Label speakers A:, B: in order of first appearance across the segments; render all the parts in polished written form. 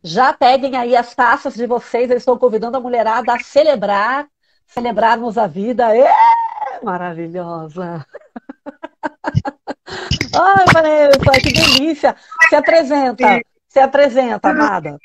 A: Já peguem aí as taças de vocês, eu estou convidando a mulherada a celebrar, celebrarmos a vida. Maravilhosa! Ai, Vanessa, que delícia!
B: Sim,
A: Se apresenta,
B: tudo.
A: amada.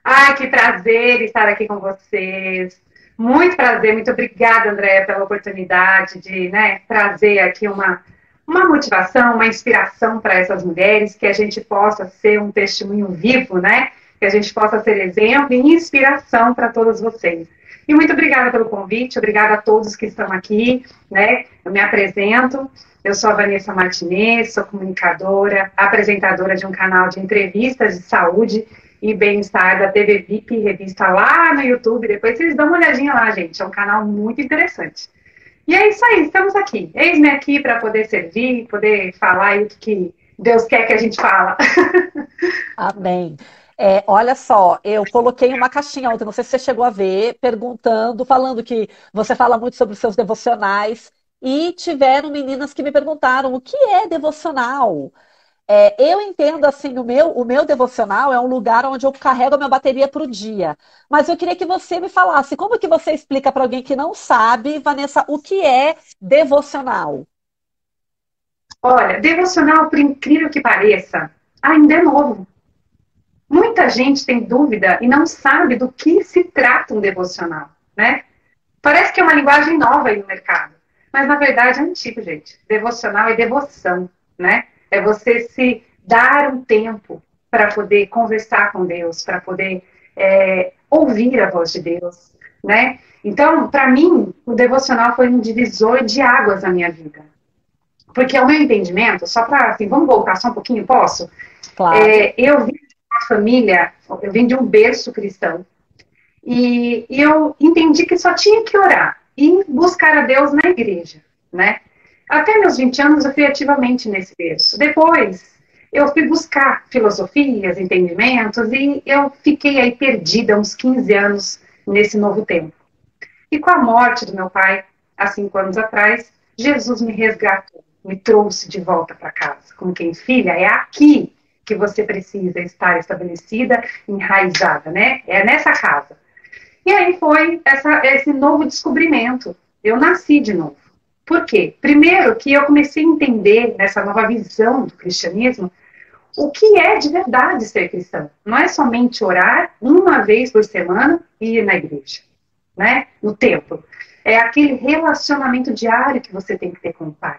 B: Ai, que prazer estar aqui com vocês. Muito prazer, muito obrigada, Andréia, pela oportunidade de, né, trazer aqui uma motivação, uma inspiração para essas mulheres, que a gente possa ser um testemunho vivo, né? Que a gente possa ser exemplo e inspiração para todas vocês. E muito obrigada pelo convite, obrigada a todos que estão aqui, né? Eu me apresento, eu sou a Vanessa Martinez, sou comunicadora, apresentadora de um canal de entrevistas de saúde e bem-estar da TV VIP, revista lá no YouTube. Depois vocês dão uma olhadinha lá, gente. É um canal muito interessante. E é isso aí, estamos aqui. Eis-me aqui para poder servir, poder falar aí o que Deus quer que a gente fala.
A: Amém. Olha só, eu coloquei uma caixinha ontem, não sei se você chegou a ver, perguntando, falando que você fala muito sobre os seus devocionais, e tiveram meninas que me perguntaram o que é devocional. Eu entendo assim, o meu devocional é um lugar onde eu carrego a minha bateria para o dia. Mas eu queria que você me falasse, como que você explica para alguém que não sabe, Vanessa, o que é devocional?
B: Olha, devocional, por incrível que pareça, ainda é novo. Muita gente tem dúvida e não sabe do que se trata um devocional, né? Parece que é uma linguagem nova aí no mercado, mas na verdade é antigo, gente. Devocional é devoção, né? É você se dar um tempo para poder conversar com Deus, para poder ouvir a voz de Deus, né? Então, para mim, o devocional foi um divisor de águas na minha vida. Porque ao meu entendimento, só para, assim, vamos voltar só um pouquinho, posso?
A: Claro.
B: Eu vim de uma família, eu vim de um berço cristão, e eu entendi que só tinha que orar e buscar a Deus na igreja, né? Até meus 20 anos eu fui ativamente nesse berço. Depois eu fui buscar filosofias, entendimentos e eu fiquei aí perdida uns 15 anos nesse novo tempo. E com a morte do meu pai, há 5 anos atrás, Jesus me resgatou, me trouxe de volta para casa. Como quem, filha, é aqui que você precisa estar estabelecida, enraizada, né? É nessa casa. E aí foi esse novo descobrimento. Eu nasci de novo. Por quê? Primeiro que eu comecei a entender nessa nova visão do cristianismo o que é de verdade ser cristão. Não é somente orar uma vez por semana e ir na igreja, né? No templo. É aquele relacionamento diário que você tem que ter com o Pai.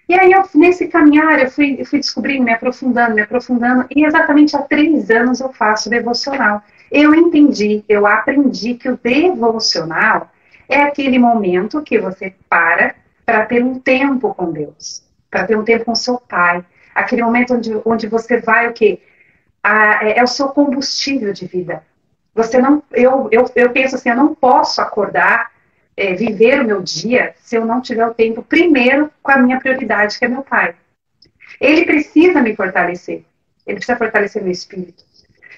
B: E aí, nesse caminhar, eu fui descobrindo, me aprofundando, e exatamente há 3 anos eu faço devocional. Eu entendi, eu aprendi que o devocional é aquele momento que você para ter um tempo com Deus, para ter um tempo com seu Pai, aquele momento onde você vai o quê? É o seu combustível de vida. Você não, eu penso assim, eu não posso acordar, viver o meu dia se eu não tiver o tempo primeiro com a minha prioridade, que é meu pai. Ele precisa me fortalecer. Ele precisa fortalecer meu espírito.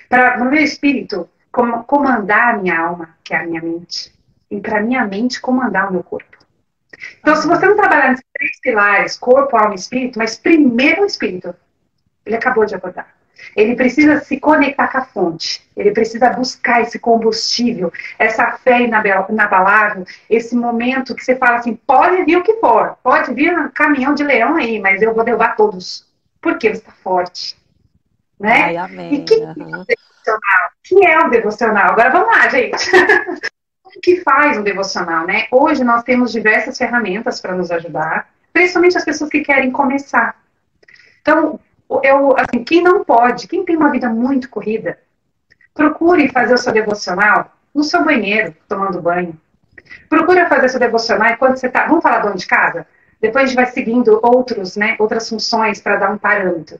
B: Para o meu espírito comandar a minha alma, que é a minha mente. E para a minha mente comandar o meu corpo. Então, se você
A: Amém.
B: não trabalhar nesses 3 pilares, corpo, alma e espírito, mas primeiro o espírito, ele acabou de acordar. Ele precisa se conectar com a fonte. Ele precisa buscar esse combustível, essa fé inabalável, esse momento que você fala assim, pode vir o que for, pode vir um caminhão de leão aí, mas eu vou derrubar todos. Porque você está forte,
A: Ai,
B: né? E
A: amém.
B: que
A: Aham.
B: que é o devocional? Agora vamos lá, gente. O que faz um devocional, né? Hoje nós temos diversas ferramentas para nos ajudar, principalmente as pessoas que querem começar. Então, assim, quem não pode, quem tem uma vida muito corrida, procure fazer o seu devocional no seu banheiro, tomando banho. Procure fazer o seu devocional enquanto você está. Vamos falar do de casa? Depois a gente vai seguindo outras funções para dar um parâmetro.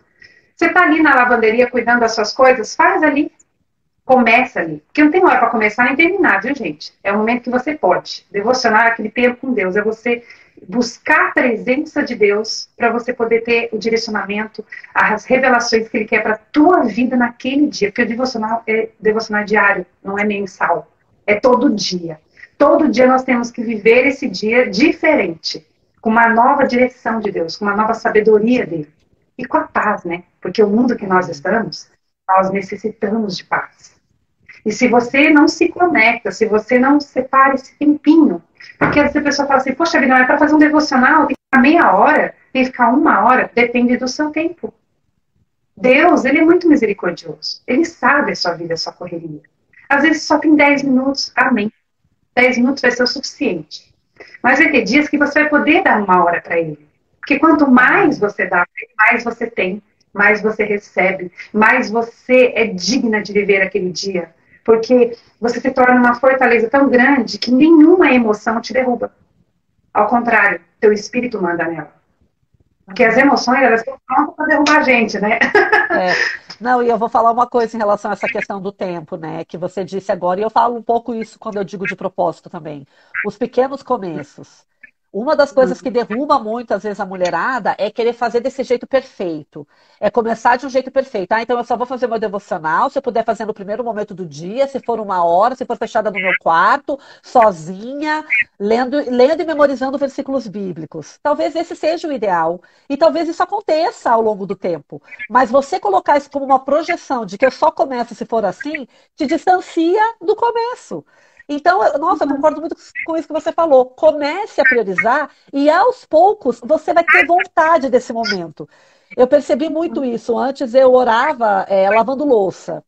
B: Você está ali na lavanderia cuidando das suas coisas? Faz ali. Começa ali. Porque não tem hora para começar nem terminar, viu, gente? É o momento que você pode. Devocionar aquele tempo com Deus. É você buscar a presença de Deus para você poder ter o direcionamento, as revelações que Ele quer para a tua vida naquele dia. Porque o devocional diário, não é mensal. É todo dia. Todo dia nós temos que viver esse dia diferente. Com uma nova direção de Deus, com uma nova sabedoria dele. E com a paz, né? Porque o mundo que nós
A: Amém.
B: estamos Nós necessitamos de paz. E se você não se conecta, se você não separa esse tempinho, porque essa pessoa fala assim, poxa vida, não é para fazer um devocional, tem que ficar meia hora, tem que ficar uma hora, depende do seu tempo. Deus, ele é muito misericordioso. Ele sabe a sua vida, a sua correria. Às vezes só tem 10 minutos, amém. 10 minutos vai ser o suficiente. Mas vai ter dias que você vai poder dar uma hora para ele. Porque quanto mais você dá, mais você tem, mais você recebe, mais você é digna de viver aquele dia. Porque você se torna uma fortaleza tão grande que nenhuma emoção te derruba. Ao contrário, teu espírito manda nela. Porque as emoções, elas estão prontas para derrubar a gente, né?
A: É. Não, e eu vou falar uma coisa em relação a essa questão do tempo, né? Que você disse agora, e eu falo um pouco isso quando eu digo de propósito também. Os pequenos começos. Uma das coisas que derruba muito, às vezes, a mulherada é querer fazer desse jeito perfeito. É começar de um jeito perfeito. Ah, então eu só vou fazer meu devocional, se eu puder fazer no primeiro momento do dia, se for uma hora, se for fechada no meu quarto, sozinha, lendo e memorizando versículos bíblicos. Talvez esse seja o ideal. E talvez isso aconteça ao longo do tempo. Mas você colocar isso como uma projeção de que eu só começo se for assim, te distancia do começo. Então, nossa, eu concordo muito com isso que você falou. Comece a priorizar e aos poucos você vai ter vontade desse momento. Eu percebi muito isso. Antes eu orava lavando louça.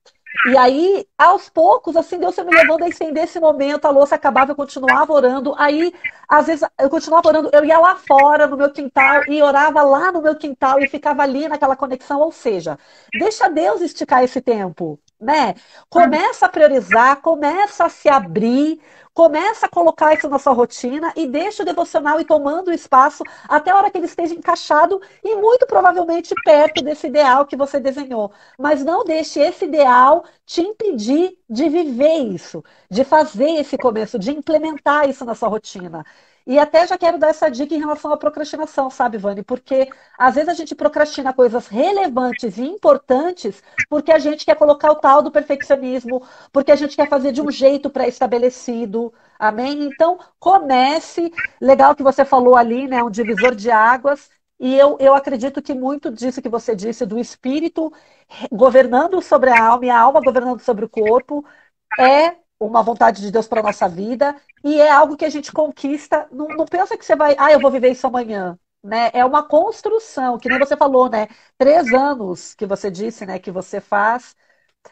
A: E aí, aos poucos, assim, Deus foi me levando a estender esse momento, a louça acabava, eu continuava orando. Aí, às vezes, eu continuava orando, eu ia lá fora, no meu quintal, e orava lá no meu quintal, e ficava ali naquela conexão. Ou seja, deixa Deus esticar esse tempo, né? Começa a priorizar, começa a se abrir, começa a colocar isso na sua rotina e deixa o devocional ir tomando espaço até a hora que ele esteja encaixado e muito provavelmente perto desse ideal que você desenhou. Mas não deixe esse ideal te impedir de viver isso, de fazer esse começo, de implementar isso na sua rotina. E até já quero dar essa dica em relação à procrastinação, sabe, Vani? Porque às vezes a gente procrastina coisas relevantes e importantes porque a gente quer colocar o tal do perfeccionismo, porque a gente quer fazer de um jeito pré-estabelecido. Amém? Então, comece. Legal que você falou ali, né? Um divisor de águas. E eu acredito que muito disso que você disse, do espírito governando sobre a alma e a alma governando sobre o corpo, é uma vontade de Deus para a nossa vida e é algo que a gente conquista. Não, não pensa que você vai, eu vou viver isso amanhã. Né? É uma construção, que nem você falou, né? 3 anos que você disse, né? Que você faz.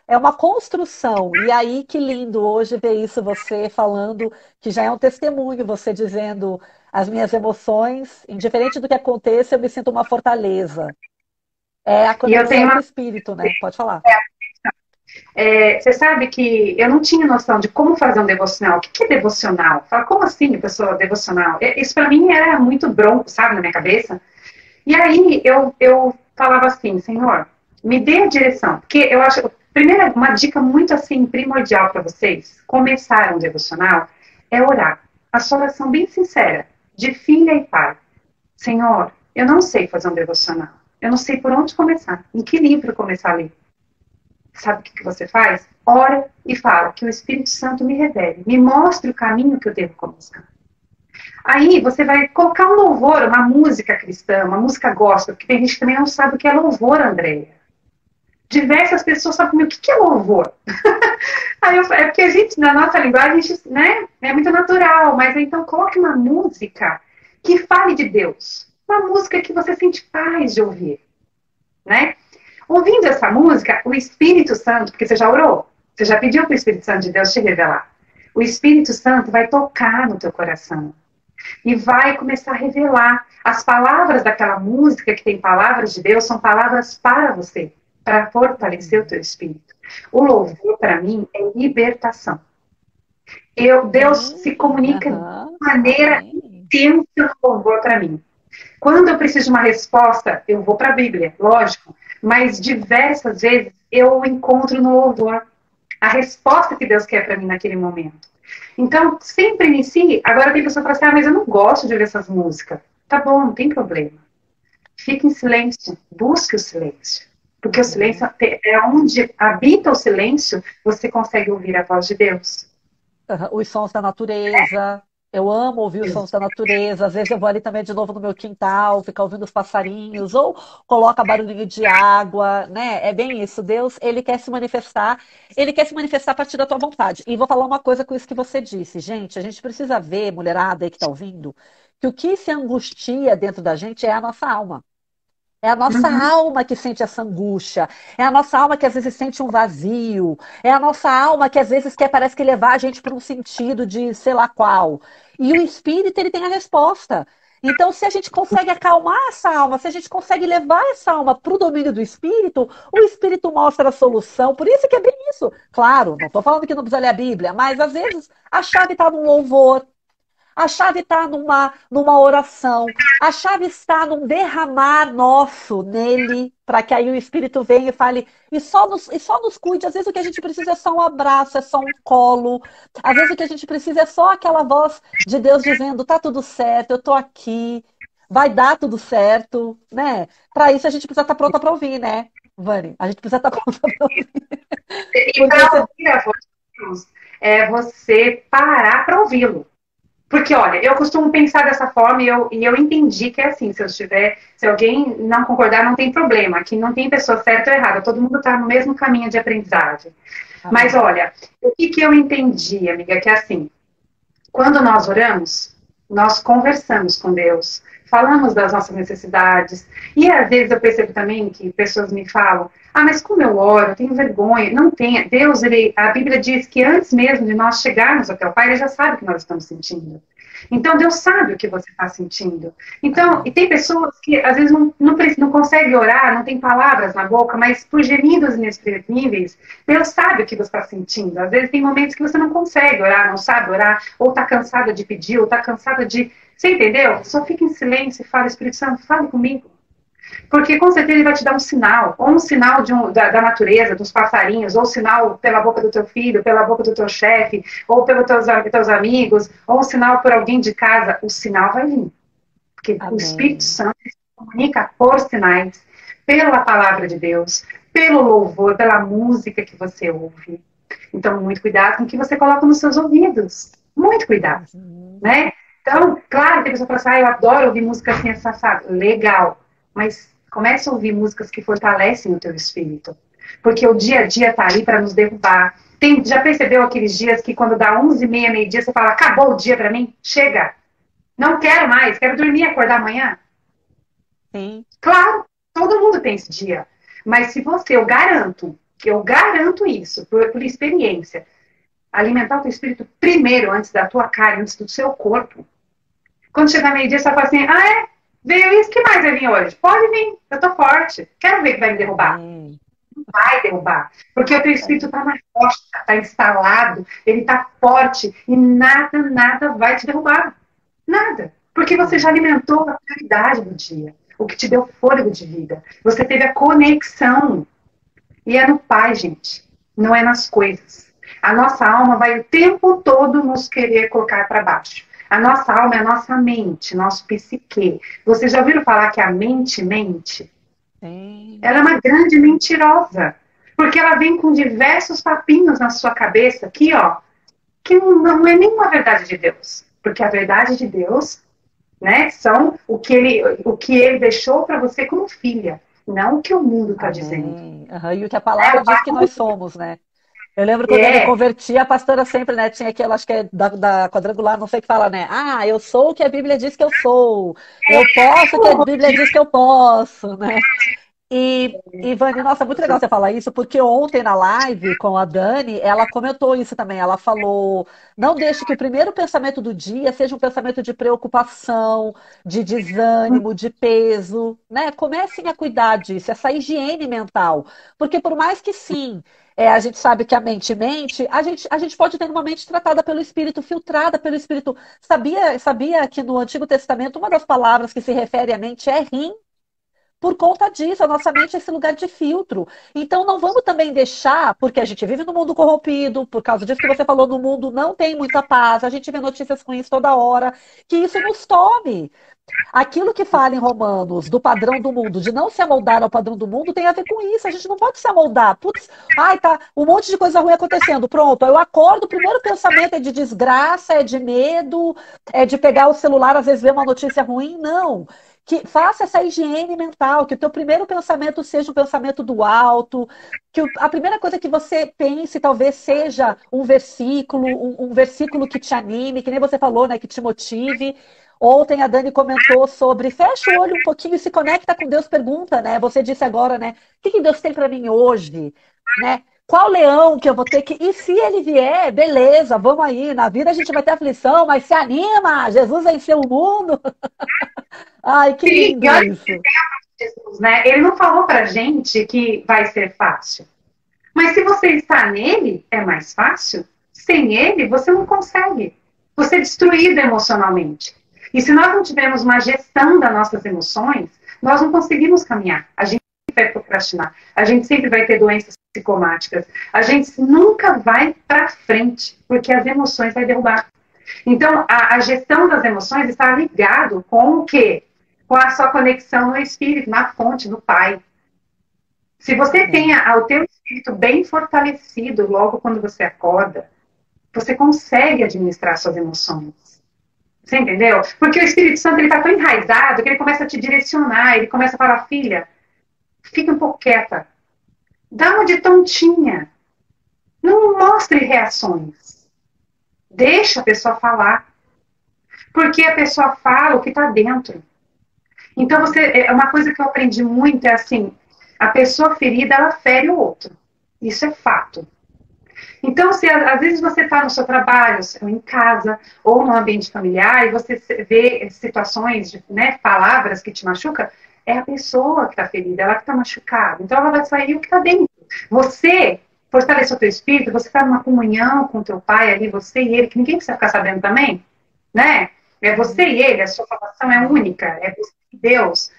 A: É uma construção. E aí, que lindo hoje ver isso, você falando, que já é um testemunho, você dizendo as minhas emoções, indiferente do que aconteça, eu me sinto uma fortaleza. É a
B: E eu tenho
A: conexão com o
B: uma.
A: espírito, né? Pode falar.
B: Você sabe que eu não tinha noção de como fazer um devocional. O que é devocional? Fala, como assim, pessoa, devocional? Isso para mim era muito bronco, sabe, na minha cabeça. E aí eu falava assim, Senhor, me dê a direção. Porque eu acho, primeira, uma dica muito assim, primordial para vocês, começar um devocional, é orar. A sua oração bem sincera, de filha e pai. Senhor, eu não sei fazer um devocional. Eu não sei por onde começar. Em que livro começar a ler? Sabe o que você faz? Ora e fala que o Espírito Santo me revele, me mostre o caminho que eu devo começar. Aí você vai colocar um louvor, uma música cristã, uma música gospel, porque tem gente que também não sabe o que é louvor, Andréia. Diversas pessoas sabem o que é louvor. Aí é porque a gente, na nossa linguagem, a gente, né, é muito natural, mas então coloque uma música que fale de Deus. Uma música que você sente paz de ouvir, né? Ouvindo essa música, o Espírito Santo, porque você já orou, você já pediu para o Espírito Santo de Deus te revelar. O Espírito Santo vai tocar no teu coração e vai começar a revelar. As palavras daquela música, que tem palavras de Deus, são palavras para você, para fortalecer o teu espírito. O louvor, para mim, é libertação. Deus se comunica de maneira intensa no louvor para mim. Quando eu preciso de uma resposta, eu vou para a Bíblia, lógico, mas diversas vezes eu encontro no louvor a resposta que Deus quer para mim naquele momento. Então, sempre inicie. Agora tem pessoa que fala assim, mas eu não gosto de ouvir essas músicas. Tá bom, não tem problema. Fique em silêncio, busque o silêncio. Porque o silêncio é onde habita o silêncio, você consegue ouvir a voz de Deus.
A: Os sons da natureza. Eu amo ouvir os sons da natureza. Às vezes eu vou ali também de novo no meu quintal, ficar ouvindo os passarinhos, ou coloca barulhinho de água, né? É bem isso. Deus, ele quer se manifestar a partir da tua vontade. E vou falar uma coisa com isso que você disse. Gente, a gente precisa ver, mulherada aí que tá ouvindo, que o que se angustia dentro da gente é a nossa alma. É a nossa
B: Uhum.
A: alma que sente essa angústia. É a nossa alma que às vezes sente um vazio. É a nossa alma que às vezes quer, parece que levar a gente para um sentido de sei lá qual. E o espírito, ele tem a resposta. Então, se a gente consegue acalmar essa alma, se a gente consegue levar essa alma para o domínio do espírito, o espírito mostra a solução. Por isso que é bem isso. Claro, não estou falando que não precisa ler a Bíblia, mas às vezes a chave está num louvor, a chave está numa oração. A chave está num derramar nosso nele, para que aí o Espírito venha e fale, e só nos cuide. Às vezes o que a gente precisa é só um abraço, é só um colo. Às vezes o que a gente precisa é só aquela voz de Deus dizendo, tá tudo certo, eu tô aqui, vai dar tudo certo, né? Para isso a gente precisa estar pronta para ouvir, né, Vani? A gente precisa estar pronta para ouvir.
B: E
A: Porque
B: para
A: você...
B: ouvir a voz de Deus, é você parar para ouvi-lo. Porque, olha, eu costumo pensar dessa forma e eu entendi que é assim, se alguém não concordar, não tem problema, que não tem pessoa certa ou errada, todo mundo está no mesmo caminho de aprendizagem. Mas,
A: Amém.
B: olha, o que eu entendi, amiga, que é assim, quando nós oramos, nós conversamos com Deus, falamos das nossas necessidades. E às vezes eu percebo também que pessoas me falam: ah, mas como eu oro, eu tenho vergonha. Não tenha. Deus, a Bíblia diz que antes mesmo de nós chegarmos até o Pai, Ele já sabe o que nós estamos sentindo. Então Deus sabe o que você está sentindo. Então, e
A: Amém.
B: tem pessoas que às vezes não conseguem orar, não tem palavras na boca, mas por gemidos inexprimíveis, Deus sabe o que você está sentindo. Às vezes tem momentos que você não consegue orar, não sabe orar, ou está cansada de pedir, ou está cansada de. Você entendeu? Só fica em silêncio e fala, Espírito Santo, fale comigo. Porque com certeza ele vai te dar um sinal, ou um sinal da natureza, dos passarinhos, ou um sinal pela boca do teu filho, pela boca do teu chefe, ou pelos teus amigos, ou um sinal por alguém de casa. O sinal vai vir. Porque o Espírito
A: Amém.
B: Santo se comunica por sinais, pela palavra de Deus, pelo louvor, pela música que você ouve. Então, muito cuidado com o que você coloca nos seus ouvidos. Muito cuidado,
A: Uhum.
B: né? Então, claro, tem pessoa que fala assim, eu adoro ouvir música assim, assado. Legal. Mas comece a ouvir músicas que fortalecem o teu espírito. Porque o dia a dia tá aí para nos derrubar. Já percebeu aqueles dias que quando dá 11h30, meio-dia, você fala, acabou o dia para mim? Chega. Não quero mais, quero dormir e acordar amanhã.
A: Sim.
B: Claro, todo mundo tem esse dia. Mas se você, eu garanto isso, por experiência, alimentar o teu espírito primeiro, antes da tua carne, antes do seu corpo. Quando chegar meio-dia, você vai falar assim, ah, é? Veio isso, que mais vai vir hoje? Pode vir, eu tô forte. Quero ver que vai me derrubar.
A: Amém.
B: Não vai derrubar. Porque o teu espírito
A: Amém.
B: está na rocha, está instalado, ele está forte e nada, nada vai te derrubar. Nada. Porque você já
A: Amém.
B: alimentou a prioridade do dia, o que te deu fôlego de vida. Você teve a conexão. E é no Pai, gente. Não é nas coisas. A nossa alma vai o tempo todo nos querer colocar para baixo. A nossa alma é a nossa mente, nosso psique. Vocês já ouviram falar que a mente mente?
A: Sim.
B: Ela é uma grande mentirosa. Porque ela vem com diversos papinhos na sua cabeça aqui, ó, que não é nenhuma verdade de Deus. Porque a verdade de Deus, né, são o que ele deixou para você como filha, não o que o mundo está dizendo.
A: Amém. Aham. E o que a
B: Né?
A: palavra diz que nós somos, né? Eu lembro quando eu me
B: É,
A: converti, a pastora sempre, né, tinha aquela, acho que é da quadrangular, não sei o que fala, né? Ah, eu sou o que a Bíblia diz que eu sou. Eu posso o que a Bíblia diz que eu posso, né? E Vani, nossa, muito legal você falar isso, porque ontem na live com a Dani, ela comentou isso também. Ela falou: não deixe que o primeiro pensamento do dia seja um pensamento de preocupação, de desânimo, de peso, né? Comecem a cuidar disso, essa higiene mental. Porque por mais que sim, a gente sabe que a mente mente, a gente pode ter uma mente tratada pelo Espírito, filtrada pelo Espírito. Sabia que no Antigo Testamento uma das palavras que se refere à mente é rim? Por conta disso, a nossa mente é esse lugar de filtro. Então, não vamos também deixar, porque a gente vive num mundo corrompido, por causa disso que você falou, no mundo não tem muita paz, a gente vê notícias ruins toda hora, que isso nos tome. Aquilo que fala em Romanos, do padrão do mundo, de não se amoldar ao padrão do mundo, tem a ver com isso. A gente não pode se amoldar. Putz, ai, tá um monte de coisa ruim acontecendo. Pronto, eu acordo, o primeiro pensamento é de desgraça, é de medo, é de pegar o celular, às vezes ver uma notícia ruim. Não. Que faça essa higiene mental, que o teu primeiro pensamento seja um pensamento do alto, que a primeira coisa que você pense talvez seja um versículo que te anime, que nem você falou, né, que te motive. Ontem a Dani comentou sobre fecha o olho um pouquinho e se conecta com Deus, pergunta, né? Você disse agora, né? O que Deus tem para mim hoje, né? Qual leão que eu vou ter que. E se ele vier, beleza, vamos aí. Na vida a gente vai ter aflição, mas se anima, Jesus venceu o mundo. Ai, que
B: Sim,
A: lindo
B: e olha
A: isso.
B: que Jesus, né? Ele não falou pra gente que vai ser fácil. Mas se você está nele, é mais fácil. Sem ele, você não consegue. Você é destruído emocionalmente. E se nós não tivermos uma gestão das nossas emoções, nós não conseguimos caminhar. A gente sempre vai procrastinar. A gente sempre vai ter doenças psicomáticas. A gente nunca vai para frente, porque as emoções vai derrubar. Então, a gestão das emoções está ligado com o quê? Com a sua conexão no espírito, na fonte, no Pai. Se você tem o teu espírito bem fortalecido logo quando você acorda, você consegue administrar suas emoções. Você entendeu? Porque o Espírito Santo está tão enraizado que ele começa a te direcionar, ele começa a falar, filha, fica um pouco quieta, dá uma de tontinha, não mostre reações, deixa a pessoa falar, porque a pessoa fala o que está dentro. Então, uma coisa que eu aprendi muito é assim, a pessoa ferida, ela fere o outro. Isso é fato. Então, se às vezes você está no seu trabalho, ou em casa, ou no ambiente familiar, e você vê situações, né, palavras que te machucam, é a pessoa que está ferida, ela que está machucada. Então, ela vai sair o que está dentro. Você fortalece o teu espírito, você está numa comunhão com o teu pai ali, você e ele, que ninguém precisa ficar sabendo também, né? É você e ele, a sua formação é única, é você e Deus.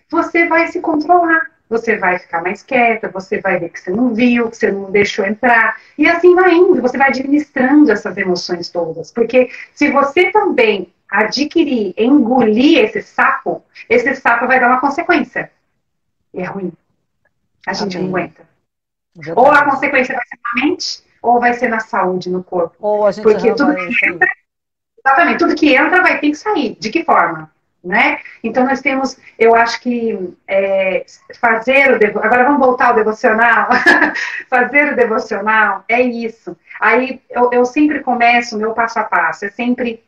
B: Você vai se controlar. Você vai ficar mais quieta, você vai ver que você não viu, que você não deixou entrar. E assim vai indo, você vai administrando essas emoções todas. Porque se você também adquirir, engolir esse sapo vai dar uma consequência. E é ruim. A gente não aguenta.
A: Verdade.
B: Ou a consequência vai ser na mente, ou vai ser na saúde, no corpo.
A: Ou a gente
B: porque
A: não
B: tudo
A: vai
B: que entra, exatamente, tudo que entra vai ter que sair. De que forma? Né? Então nós temos, eu acho que agora vamos voltar ao devocional. Fazer o devocional é isso. Aí eu sempre começo o meu passo a passo, é sempre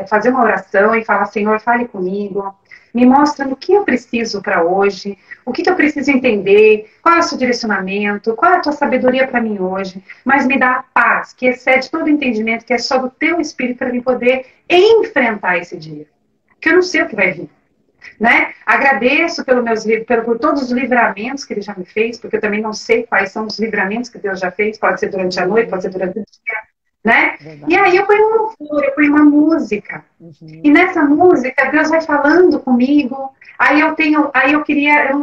B: fazer uma oração e falar, Senhor, fale comigo, me mostra o que eu preciso para hoje, o que eu preciso entender, qual é o seu direcionamento, qual é a tua sabedoria para mim hoje, mas me dá a paz, que excede todo o entendimento, que é só do teu espírito para mim poder enfrentar esse dia. Porque eu não sei o que vai vir. Né? Agradeço por todos os livramentos que ele já me fez, porque eu também não sei quais são os livramentos que Deus já fez, pode ser durante a noite, pode ser durante o dia. Né? E aí eu ponho um louvor, eu ponho uma música. E nessa música, Deus vai falando comigo. Aí eu queria,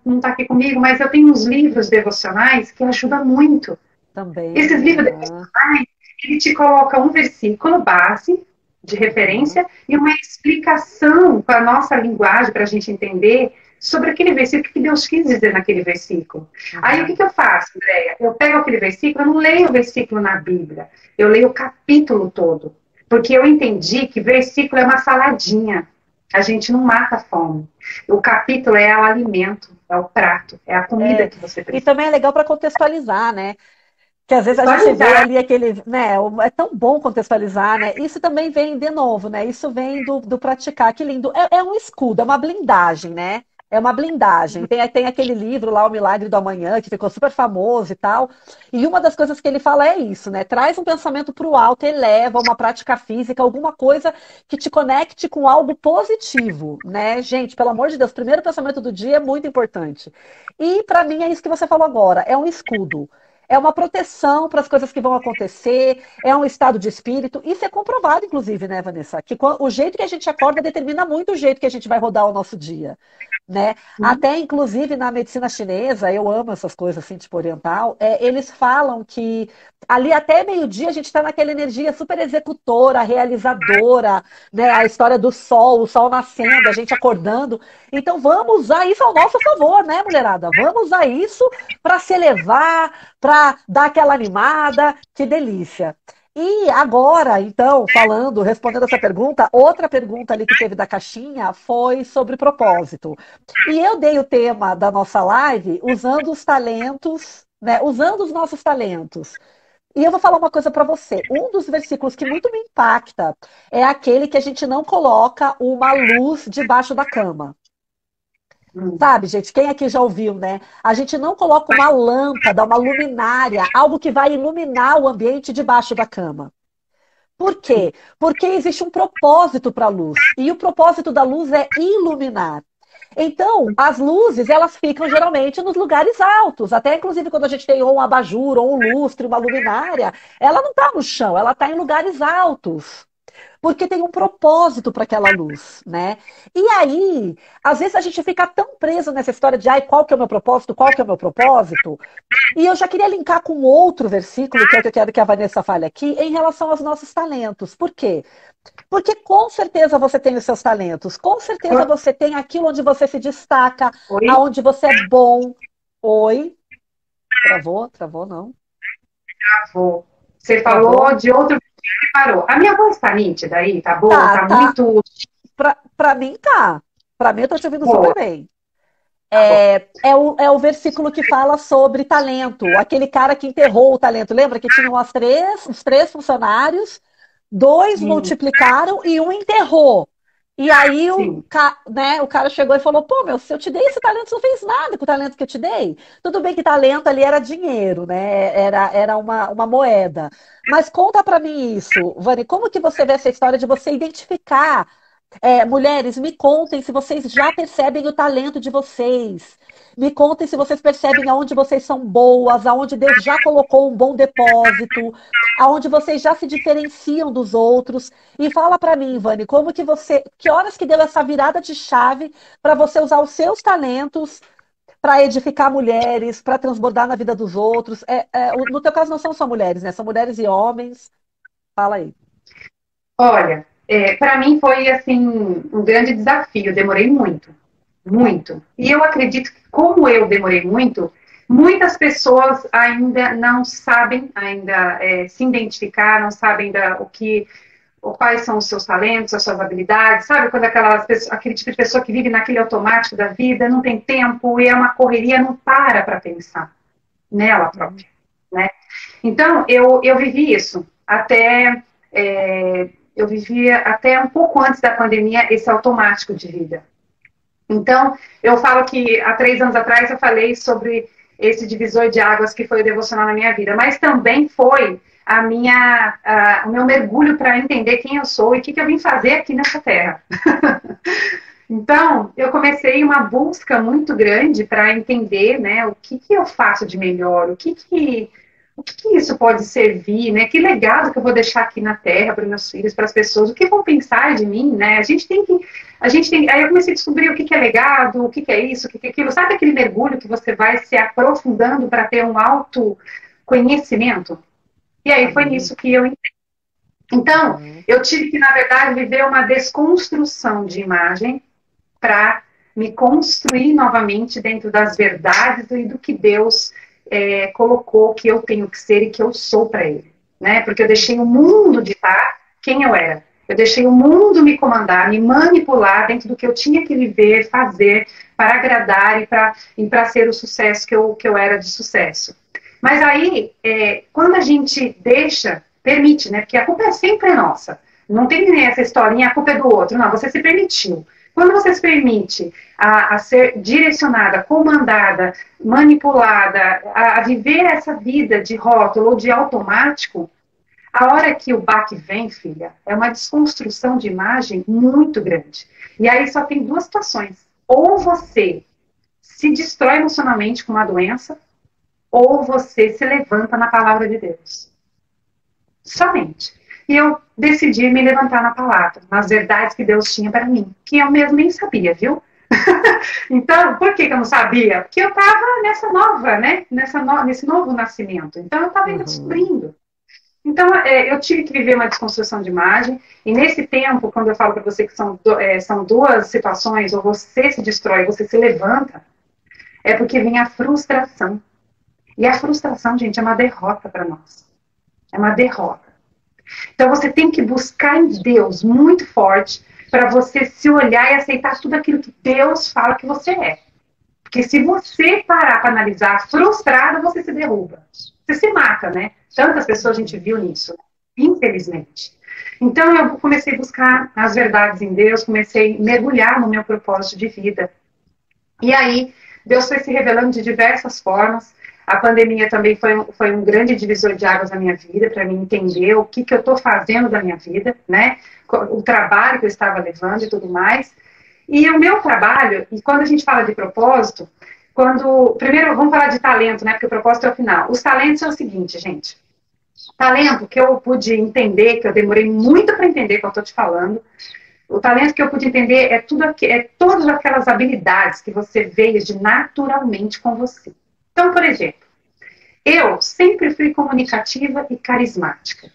B: não está aqui comigo, mas eu tenho uns livros devocionais que ajudam muito.
A: Também.
B: Esses livros devocionais, ele te coloca um versículo base, de referência, e uma explicação com a nossa linguagem, para a gente entender sobre aquele versículo, o que Deus quis dizer naquele versículo. Aí o que eu faço, Andréia? Eu pego aquele versículo, eu não leio o versículo na Bíblia, eu leio o capítulo todo, porque eu entendi que versículo é uma saladinha, a gente não mata a fome. O capítulo é o alimento, é o prato, é a comida que você precisa.
A: E também é legal para contextualizar, né? Que às vezes a gente vê ali aquele, né, é tão bom contextualizar, né? Isso também vem, de novo, né? Isso vem do praticar, que lindo. É um escudo, é uma blindagem, né? É uma blindagem. Tem aquele livro lá, O Milagre do Amanhã, que ficou super famoso e tal. E uma das coisas que ele fala é isso, né? Traz um pensamento para o alto, eleva uma prática física, alguma coisa que te conecte com algo positivo, né? Gente, pelo amor de Deus, primeiro pensamento do dia é muito importante. E para mim é isso que você falou agora, é um escudo. é uma proteção para as coisas que vão acontecer, é um estado de espírito. Isso é comprovado, inclusive, né, Vanessa? Que o jeito que a gente acorda determina muito o jeito que a gente vai rodar o nosso dia. Né? Até, inclusive, na medicina chinesa, eu amo essas coisas assim, tipo oriental, eles falam que ali até meio-dia a gente está naquela energia super executora, realizadora, né? A história do sol, o sol nascendo, a gente acordando. Então vamos usar isso ao nosso favor, né, mulherada? Vamos usar isso para se elevar, para dar aquela animada, que delícia. E agora, então, falando, respondendo essa pergunta, outra pergunta ali que teve da caixinha foi sobre propósito. E eu dei o tema da nossa live usando os talentos, né? Usando os nossos talentos. E eu vou falar uma coisa para você. Um dos versículos que muito me impacta é aquele que a gente não coloca uma luz debaixo da cama. Sabe, gente, quem aqui já ouviu, né? A gente não coloca uma lâmpada, uma luminária, algo que vai iluminar o ambiente debaixo da cama. Por quê? Porque existe um propósito para a luz. E o propósito da luz é iluminar. Então, as luzes, elas ficam geralmente nos lugares altos. Até, inclusive, quando a gente tem ou um abajur, ou um lustre, uma luminária, ela não está no chão, ela está em lugares altos. Porque tem um propósito para aquela luz, né? E aí, às vezes a gente fica tão preso nessa história de, ai, qual que é o meu propósito, qual que é o meu propósito? E eu já queria linkar com outro versículo, que é o que eu quero que a Vanessa fale aqui, em relação aos nossos talentos. Por quê? Porque com certeza você tem os seus talentos, com certeza você tem aquilo onde você se destaca,
B: Oi?
A: aonde você é bom. Oi? Travou? Travou, não?
B: Travou. Você
A: Travou?
B: falou de outro que parou. A minha voz tá nítida aí? Tá boa?
A: Tá,
B: Tá
A: tá.
B: muito
A: Pra mim tá. Pra mim eu tô te ouvindo super
B: boa.
A: bem.
B: Tá bom.
A: É o versículo que fala sobre talento. Aquele cara que enterrou o talento. Lembra que tinham os três funcionários, dois
B: Sim,
A: multiplicaram e um enterrou. E aí
B: sim.
A: o cara chegou e falou: pô, meu, se eu te dei esse talento, você não fez nada com o talento que eu te dei. Tudo bem que talento ali era dinheiro, né? Era uma moeda. Mas conta pra mim isso, Vani, como que você vê essa história de você identificar mulheres, me contem se vocês já percebem o talento de vocês. Me contem se vocês percebem aonde vocês são boas, aonde Deus já colocou um bom depósito, aonde vocês já se diferenciam dos outros. E fala para mim, Vani, que horas que deu essa virada de chave para você usar os seus talentos para edificar mulheres, para transbordar na vida dos outros? No teu caso não são só mulheres, né? São mulheres e homens. Fala aí.
B: Olha, para mim foi assim um grande desafio. Demorei muito, muito. E eu acredito que como eu demorei muito, muitas pessoas ainda não sabem ainda se identificar, não sabem ainda ou quais são os seus talentos, as suas habilidades, sabe? Quando aquele tipo de pessoa que vive naquele automático da vida, não tem tempo e é uma correria, não para pensar nela própria, né? Então, eu vivi isso eu vivia até um pouco antes da pandemia esse automático de vida. Então, eu falo que há 3 anos atrás eu falei sobre esse divisor de águas que foi o devocional na minha vida, mas também foi o meu mergulho para entender quem eu sou e o que eu vim fazer aqui nessa terra. Então, eu comecei uma busca muito grande para entender, né, o que eu faço de melhor, o que isso pode servir, né? Que legado que eu vou deixar aqui na Terra para meus filhos, para as pessoas, o que vão pensar de mim, né? Aí eu comecei a descobrir o que é legado, o que é isso, o que é aquilo. Sabe aquele mergulho que você vai se aprofundando para ter um autoconhecimento? E aí foi
A: Amém.
B: nisso que eu entrei. Então,
A: Uhum.
B: eu tive que, na verdade, viver uma desconstrução de imagem para me construir novamente dentro das verdades e do que Deus colocou que eu tenho que ser e que eu sou para Ele, né? Porque eu deixei o mundo ditar quem eu era. Eu deixei o mundo me comandar, me manipular dentro do que eu tinha que viver, fazer para agradar e para ser o sucesso que eu era de sucesso. Mas aí, quando a gente permite, né? Porque a culpa é sempre nossa. Não tem nem essa historinha, a culpa é do outro. Não, você se permitiu. Quando você se permite a ser direcionada, comandada, manipulada, a viver essa vida de rótulo ou de automático, a hora que o baque vem, filha, é uma desconstrução de imagem muito grande. E aí só tem duas situações. Ou você se destrói emocionalmente com uma doença, ou você se levanta na palavra de Deus. Somente. E eu decidi me levantar na palavra, nas verdades que Deus tinha para mim, que eu mesmo nem sabia, viu? Então, por que eu não sabia? Porque eu estava nessa nova, né? Nesse novo nascimento. Então, eu estava ainda
A: Uhum.
B: descobrindo. Então, eu tive que viver uma desconstrução de imagem, e nesse tempo, quando eu falo para você que são duas situações, ou você se destrói, ou você se levanta, é porque vem a frustração. E a frustração, gente, é uma derrota para nós. É uma derrota. Então, você tem que buscar em Deus muito forte para você se olhar e aceitar tudo aquilo que Deus fala que você é. Porque se você parar para analisar frustrado, você se derruba. Você se mata, né? Tantas pessoas a gente viu nisso, né? Infelizmente. Então eu comecei a buscar as verdades em Deus, comecei a mergulhar no meu propósito de vida. E aí, Deus foi se revelando de diversas formas. A pandemia também foi um grande divisor de águas na minha vida, para mim entender o que eu estou fazendo da minha vida, né? O trabalho que eu estava levando e tudo mais. E o meu trabalho, e quando a gente fala de propósito, primeiro vamos falar de talento, né? Porque o propósito é o final. Os talentos é o seguinte, gente. Talento que eu pude entender, que eu demorei muito para entender, que eu estou te falando. O talento que eu pude entender é todas aquelas habilidades que você veio de naturalmente com você. Então, por exemplo, eu sempre fui comunicativa e carismática.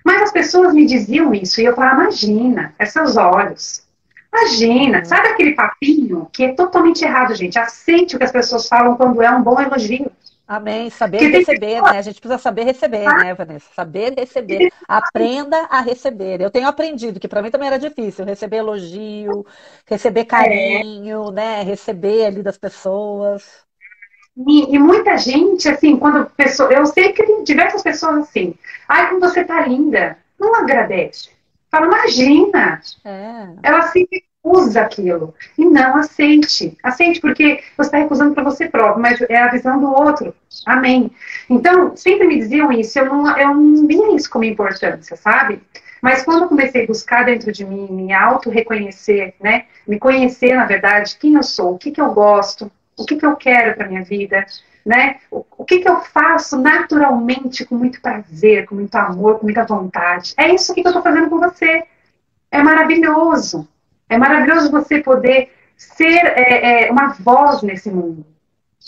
B: Mas as pessoas me diziam isso e eu falava, imagina, é seus olhos. Imagina,
A: Uhum.
B: sabe aquele papinho que é totalmente errado, gente? Aceite o que as pessoas falam quando é um bom elogio.
A: Amém. Saber
B: Porque tem
A: receber,
B: pessoas
A: né? A gente precisa saber receber, né, Vanessa? Saber receber. Aprenda a receber. Eu tenho aprendido que para mim também era difícil receber elogio, receber carinho, né? Receber ali das pessoas.
B: e muita gente, assim, eu sei que tem diversas pessoas assim, ai, como você tá linda, não agradece. Fala, imagina,
A: É.
B: ela se recusa aquilo. E não aceite. Aceite, porque você está recusando para você próprio, mas é a visão do outro. Amém. Então, sempre me diziam isso, eu não via isso como importância, sabe? Mas quando eu comecei a buscar dentro de mim, me auto-reconhecer, né? Me conhecer, na verdade, quem eu sou, o que eu gosto, o que eu quero para minha vida, né? O que eu faço naturalmente, com muito prazer, com muito amor, com muita vontade. É isso que eu estou fazendo com você. É maravilhoso. É maravilhoso você poder ser uma voz nesse mundo.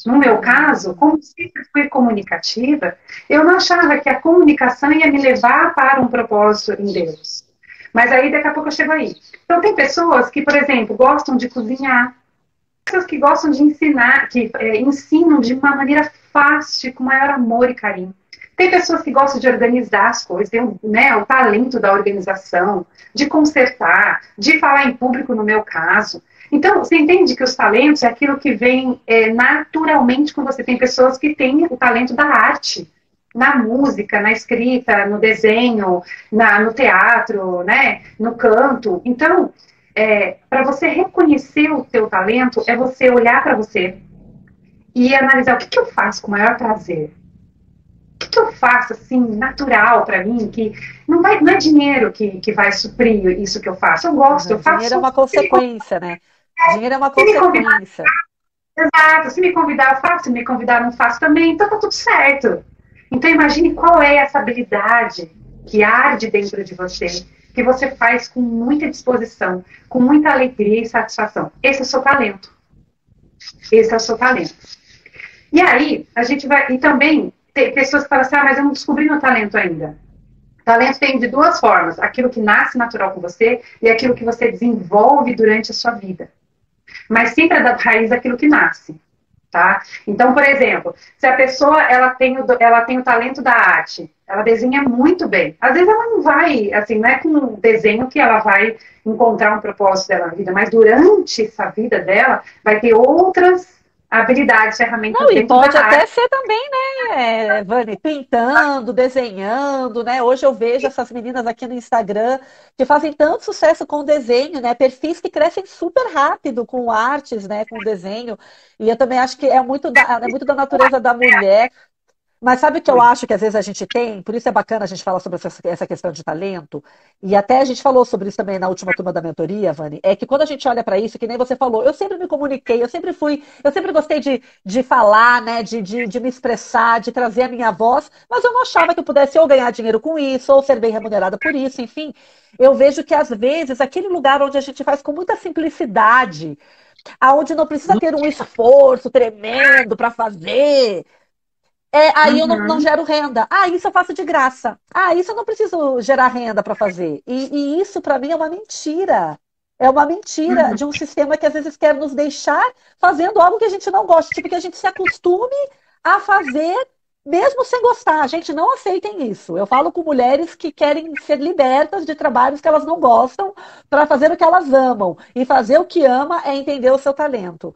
B: No meu caso,
A: Uhum.
B: como sempre fui comunicativa, eu não achava que a comunicação ia me levar para um propósito em Deus. Mas aí, daqui a pouco, eu chego aí. Então, tem pessoas que, por exemplo, gostam de cozinhar, pessoas que gostam de ensinar, que ensinam de uma maneira fácil, com maior amor e carinho. Tem pessoas que gostam de organizar as coisas, tem né, o talento da organização, de consertar, de falar em público, no meu caso. Então, você entende que os talentos é aquilo que vem naturalmente com você. Tem pessoas que têm o talento da arte, na música, na escrita, no desenho, no teatro, né, no canto. Então, para você reconhecer o teu talento, é você olhar para você e analisar o que eu faço com o maior prazer. O que eu faço assim, natural para mim, que não é dinheiro que vai suprir isso que eu faço. Eu gosto,
A: Uhum.
B: eu
A: Dinheiro é
B: faço.
A: uma consequência, né? Dinheiro é uma
B: Se me convidar,
A: consequência.
B: exato, se me convidar, eu faço, se me convidar, eu não faço também, então tá tudo certo. Então imagine qual é essa habilidade que arde dentro de você, que você faz com muita disposição, com muita alegria e satisfação. Esse é o seu talento. Esse é o seu talento. E aí, a gente vai. E também tem pessoas que falam assim: mas eu não descobri meu talento ainda. Talento tem de duas formas: aquilo que nasce natural com você e aquilo que você desenvolve durante a sua vida. Mas sempre é da raiz aquilo que nasce. Tá? Então, por exemplo, se a pessoa ela tem o talento da arte, ela desenha muito bem. Às vezes ela não vai, assim, não é com um desenho que ela vai encontrar um propósito dela na vida, mas durante essa vida dela vai ter outras habilidades,
A: Não,
B: ferramentas
A: e
B: dentro da
A: pode até
B: arte.
A: ser também, né, Vani, pintando, desenhando, né? Hoje eu vejo essas meninas aqui no Instagram que fazem tanto sucesso com desenho, né? Perfis que crescem super rápido com artes, né? Com desenho. E eu também acho que é muito da natureza da mulher Mas sabe o que eu acho que às vezes a gente tem? Por isso é bacana a gente falar sobre essa questão de talento. E até a gente falou sobre isso também na última turma da mentoria, Vani. É que quando a gente olha para isso, que nem você falou, eu sempre me comuniquei, eu sempre gostei de falar, né? De me expressar, de trazer a minha voz, mas eu não achava que eu pudesse ou ganhar dinheiro com isso, ou ser bem remunerada por isso, enfim. Eu vejo que às vezes aquele lugar onde a gente faz com muita simplicidade, aonde não precisa ter um esforço tremendo para fazer. Aí eu não
B: Uhum,
A: gero renda. Ah, isso eu faço de graça. Ah, isso eu não preciso gerar renda para fazer. E isso, para mim, é uma mentira. É uma mentira
B: uhum.
A: de um sistema que às vezes quer nos deixar fazendo algo que a gente não gosta. Tipo, que a gente se acostume a fazer, mesmo sem gostar. Gente, não aceitem isso. Eu falo com mulheres que querem ser libertas de trabalhos que elas não gostam para fazer o que elas amam. E fazer o que ama é entender o seu talento.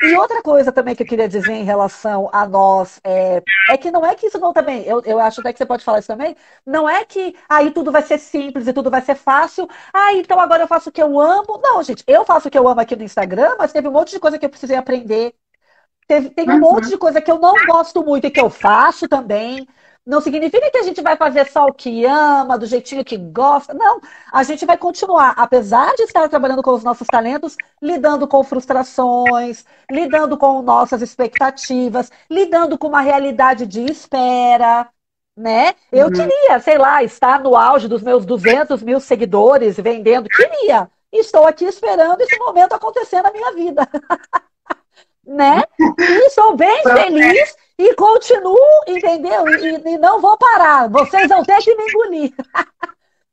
A: E outra coisa também que eu queria dizer em relação a nós é que não é que isso não também, eu acho até que você pode falar isso também, não é que aí tudo vai ser simples e tudo vai ser fácil, então agora eu faço o que eu amo. Não, gente, eu faço o que eu amo aqui no Instagram, mas teve um monte de coisa que eu precisei aprender. Tem um monte
B: Uhum.
A: de coisa que eu não gosto muito e que eu faço também. Não significa que a gente vai fazer só o que ama, do jeitinho que gosta. Não, a gente vai continuar, apesar de estar trabalhando com os nossos talentos, lidando com frustrações, lidando com nossas expectativas, lidando com uma realidade de espera, né? Eu
B: Uhum.
A: queria, sei lá, estar no auge dos meus 200 mil seguidores vendendo. Queria. Estou aqui esperando esse momento acontecer na minha vida, né? E sou bem feliz e continuo, entendeu? E não vou parar. Vocês vão ter que me engolir.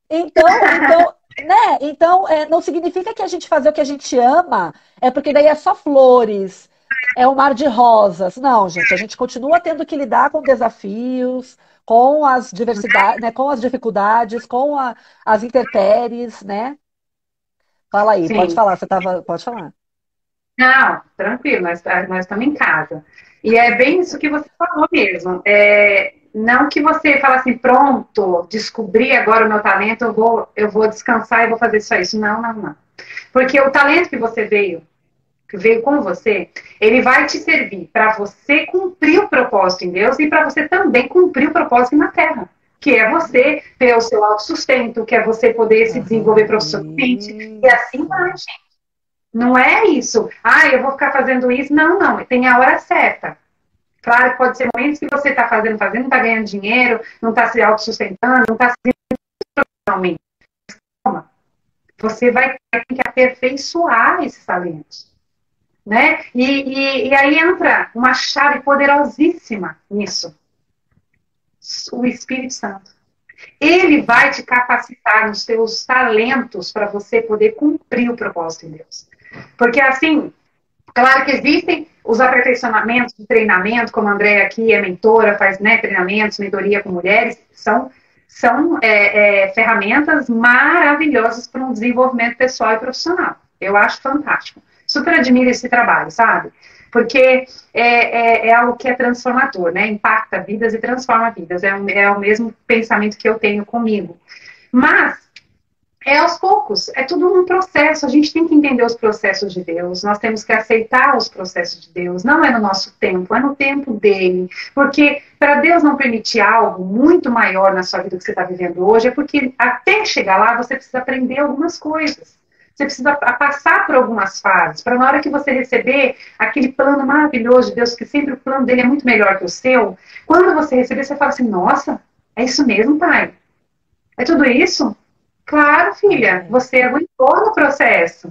A: Né? Então, não significa que a gente fazer o que a gente ama é porque daí é só flores, é um mar de rosas. Não, gente, a gente continua tendo que lidar com desafios, com as diversidades, né? Com as dificuldades, as intempéries, né? Fala aí, pode
B: Sim.
A: falar, pode falar.
B: Não, tranquilo, nós estamos em casa. E é bem isso que você falou mesmo. Não que você fala assim, pronto, descobri agora o meu talento, eu vou descansar e vou fazer só isso. Não, não, não. Porque o talento que você que veio com você, ele vai te servir para você cumprir o propósito em Deus e para você também cumprir o propósito na Terra. Que é você ter o seu autossustento, que é você poder se desenvolver profissionalmente, e assim vai, gente. Não é isso. Eu vou ficar fazendo isso. Não, não. Tem a hora certa. Claro que pode ser momentos que você está fazendo, não está ganhando dinheiro, não está se autossustentando, não está se profissionalmente. Você vai ter que aperfeiçoar esses talentos. Né? E aí entra uma chave poderosíssima nisso. O Espírito Santo. Ele vai te capacitar nos teus talentos para você poder cumprir o propósito de Deus. Porque assim, claro que existem os aperfeiçoamentos de treinamento, como a Andréia aqui é mentora, faz, né, treinamentos, mentoria com mulheres, são ferramentas maravilhosas para um desenvolvimento pessoal e profissional. Eu acho fantástico. Super admiro esse trabalho, sabe? Porque é algo que é transformador, né? Impacta vidas e transforma vidas. É o mesmo pensamento que eu tenho comigo. Mas é aos poucos, é tudo um processo. A gente tem que entender os processos de Deus, nós temos que aceitar os processos de Deus. Não é no nosso tempo, é no tempo dele. Porque para Deus não permitir algo muito maior na sua vida que você está vivendo hoje, é porque até chegar lá você precisa aprender algumas coisas. Você precisa passar por algumas fases, para na hora que você receber aquele plano maravilhoso de Deus, que sempre o plano dele é muito melhor que o seu, quando você receber, você fala assim, nossa, é isso mesmo, pai? É tudo isso? Claro, filha, você aguentou no processo.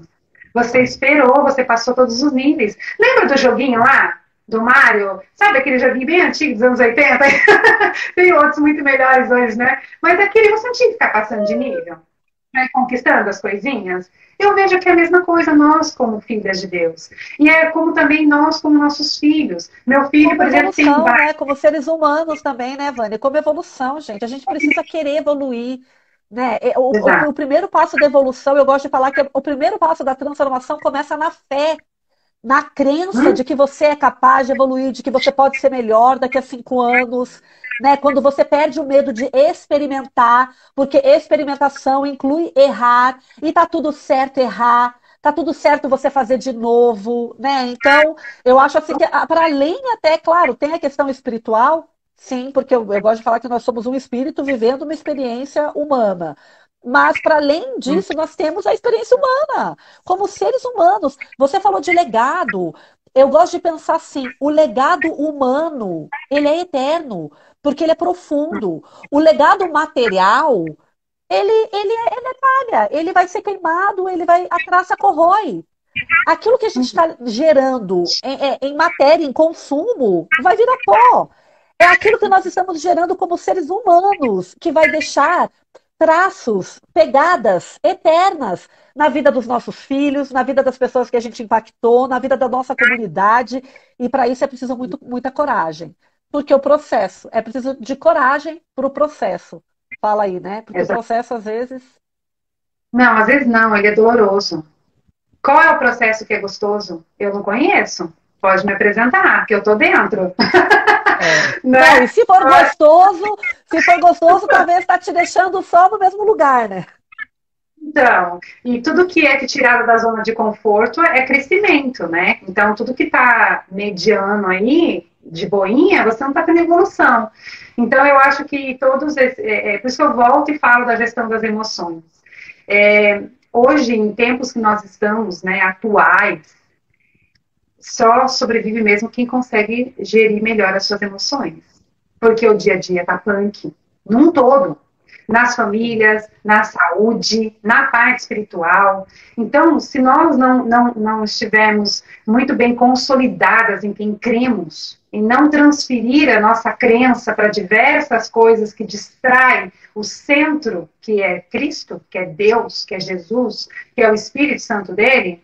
B: Você esperou, você passou todos os níveis. Lembra do joguinho lá? Do Mario? Sabe aquele joguinho bem antigo dos anos 80? Tem outros muito melhores hoje, né? Mas aquele você não tinha que ficar passando de nível, né? Conquistando as coisinhas. Eu vejo que é a mesma coisa nós como filhas de Deus. E é como também nós como nossos filhos. Meu filho,
A: Como
B: por exemplo, tem
A: evolução, né? Como seres humanos também, né, Vânia? Como evolução, gente. A gente precisa querer evoluir, né? O
B: Exato.
A: primeiro passo da evolução, eu gosto de falar que o primeiro passo da transformação começa na fé, na crença de que você é capaz de evoluir, de que você pode ser melhor daqui a 5 anos, né? Quando você perde o medo de experimentar, porque experimentação inclui errar, e tá tudo certo errar, tá tudo certo você fazer de novo, né? Então, eu acho assim que para além até, claro, tem a questão espiritual, Sim, porque eu gosto de falar que nós somos um espírito vivendo uma experiência humana. Mas, para além
B: Hum,
A: disso, nós temos a experiência humana, como seres humanos. Você falou de legado. Eu gosto de pensar assim: o legado humano, ele é eterno, porque ele é profundo. O legado material, ele é palha, ele vai ser queimado, a traça corrói. Aquilo que a gente está gerando em matéria, em consumo, vai virar pó. É aquilo que nós estamos gerando como seres humanos, que vai deixar traços, pegadas eternas na vida dos nossos filhos, na vida das pessoas que a gente impactou, na vida da nossa comunidade. E para isso é preciso muita coragem. Porque o processo, é preciso de coragem para o processo. Fala aí, né? Porque o
B: exato.
A: processo, às vezes.
B: Não, às vezes não, ele é doloroso. Qual é o processo que é gostoso? Eu não conheço. Pode me apresentar, que eu tô dentro.
A: É. Não,
B: Né?
A: e se for gostoso, talvez está te deixando só no mesmo lugar, né?
B: Então, e tudo que é tirado da zona de conforto é crescimento, né? Então, tudo que está mediano aí, de boinha, você não está tendo evolução. Então, eu acho que por isso que eu volto e falo da gestão das emoções. Hoje, em tempos que nós estamos, né, atuais, só sobrevive mesmo quem consegue gerir melhor as suas emoções. Porque o dia a dia tá punk, num todo. Nas famílias, na saúde, na parte espiritual. Então, se nós não estivermos muito bem consolidadas em quem cremos, e não transferir a nossa crença para diversas coisas que distraem o centro, que é Cristo, que é Deus, que é Jesus, que é o Espírito Santo dele,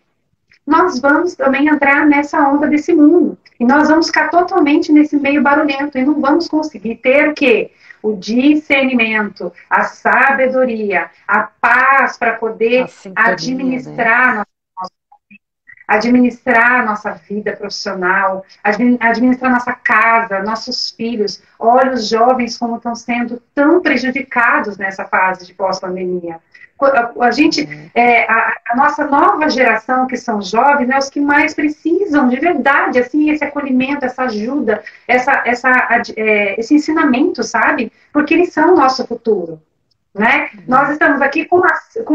B: nós vamos também entrar nessa onda desse mundo. E nós vamos ficar totalmente nesse meio barulhento e não vamos conseguir ter o quê? O discernimento, a sabedoria, a paz para
A: A
B: poder
A: sintonia, né?
B: administrar nossa vida profissional, administrar nossa casa, nossos filhos. Olha os jovens como estão sendo tão prejudicados nessa fase de pós-pandemia. A gente, a nossa nova geração, que são jovens, é os que mais precisam, de verdade, assim, esse acolhimento, essa ajuda, esse ensinamento, sabe? Porque eles são o nosso futuro. Né? Nós estamos aqui com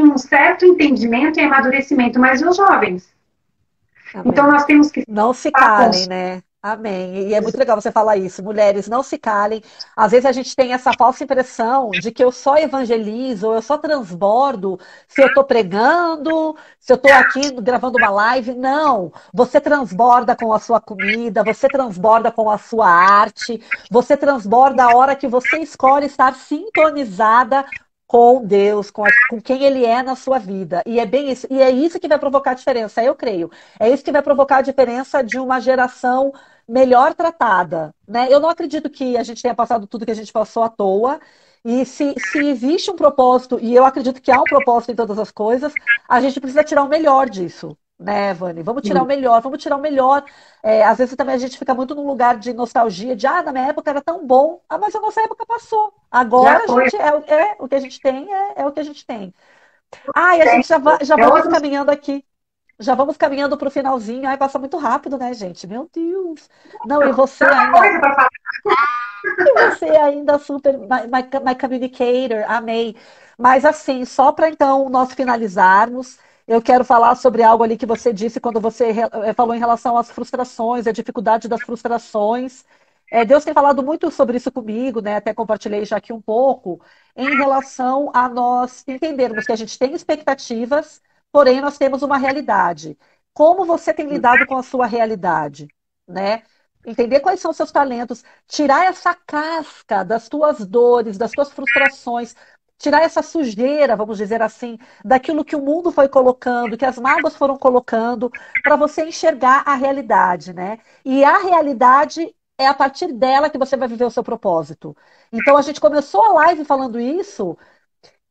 B: um certo entendimento e amadurecimento, mas e os jovens? Então,
A: Amém.
B: nós temos que
A: Não se
B: estar com
A: calem, né? Amém. E é muito legal você falar isso. Mulheres, não se calem. Às vezes a gente tem essa falsa impressão de que eu só evangelizo, eu só transbordo se eu estou pregando, se eu estou aqui gravando uma live. Não. Você transborda com a sua comida, você transborda com a sua arte, você transborda a hora que você escolhe estar sintonizada com Deus, com quem Ele é na sua vida. E é bem isso, e é isso que vai provocar a diferença, eu creio. É isso que vai provocar a diferença de uma geração melhor tratada, né? Eu não acredito que a gente tenha passado tudo que a gente passou à toa. E se existe um propósito, e eu acredito que há um propósito em todas as coisas, a gente precisa tirar o melhor disso, né, Vani? Vamos tirar o melhor, vamos tirar o melhor. Às vezes também a gente fica muito num lugar de nostalgia, de na minha época era tão bom, mas a nossa época passou. Agora
B: já
A: a
B: foi.
A: gente o que a gente tem é o que a gente tem. E a gente já
B: É
A: vamos
B: outro
A: caminhando aqui. Já vamos caminhando para o finalzinho. Ai, passa muito rápido, né, gente? Meu Deus. Não,
B: tanta coisa para falar.
A: e você ainda super my communicator, amei. Mas assim, só para então nós finalizarmos, eu quero falar sobre algo ali que você disse quando você falou em relação às frustrações, a dificuldade das frustrações. Deus tem falado muito sobre isso comigo, né? Até compartilhei já aqui um pouco, em relação a nós entendermos que a gente tem expectativas, porém nós temos uma realidade. Como você tem lidado com a sua realidade, né? Entender quais são os seus talentos, tirar essa casca das tuas dores, das tuas frustrações, tirar essa sujeira, vamos dizer assim, daquilo que o mundo foi colocando, que as mágoas foram colocando, para você enxergar a realidade, né? E a realidade é a partir dela que você vai viver o seu propósito. Então a gente começou a live falando isso,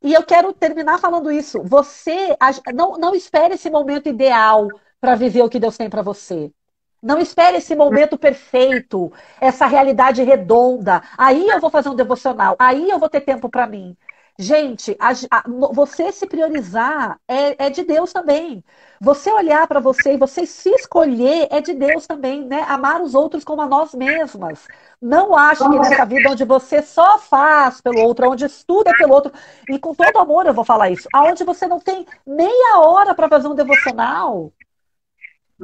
A: e eu quero terminar falando isso. Você não espere esse momento ideal para viver o que Deus tem para você. Não espere esse momento perfeito, essa realidade redonda. Aí eu vou fazer um devocional, aí eu vou ter tempo para mim. Gente, você se priorizar é de Deus também. Você olhar para você e você se escolher é de Deus também, né? Amar os outros como a nós mesmas. Não ache
B: Como
A: que
B: você
A: nessa vida onde você só faz pelo outro, onde estuda pelo outro, e com todo amor eu vou falar isso, aonde você não tem meia hora para fazer um devocional,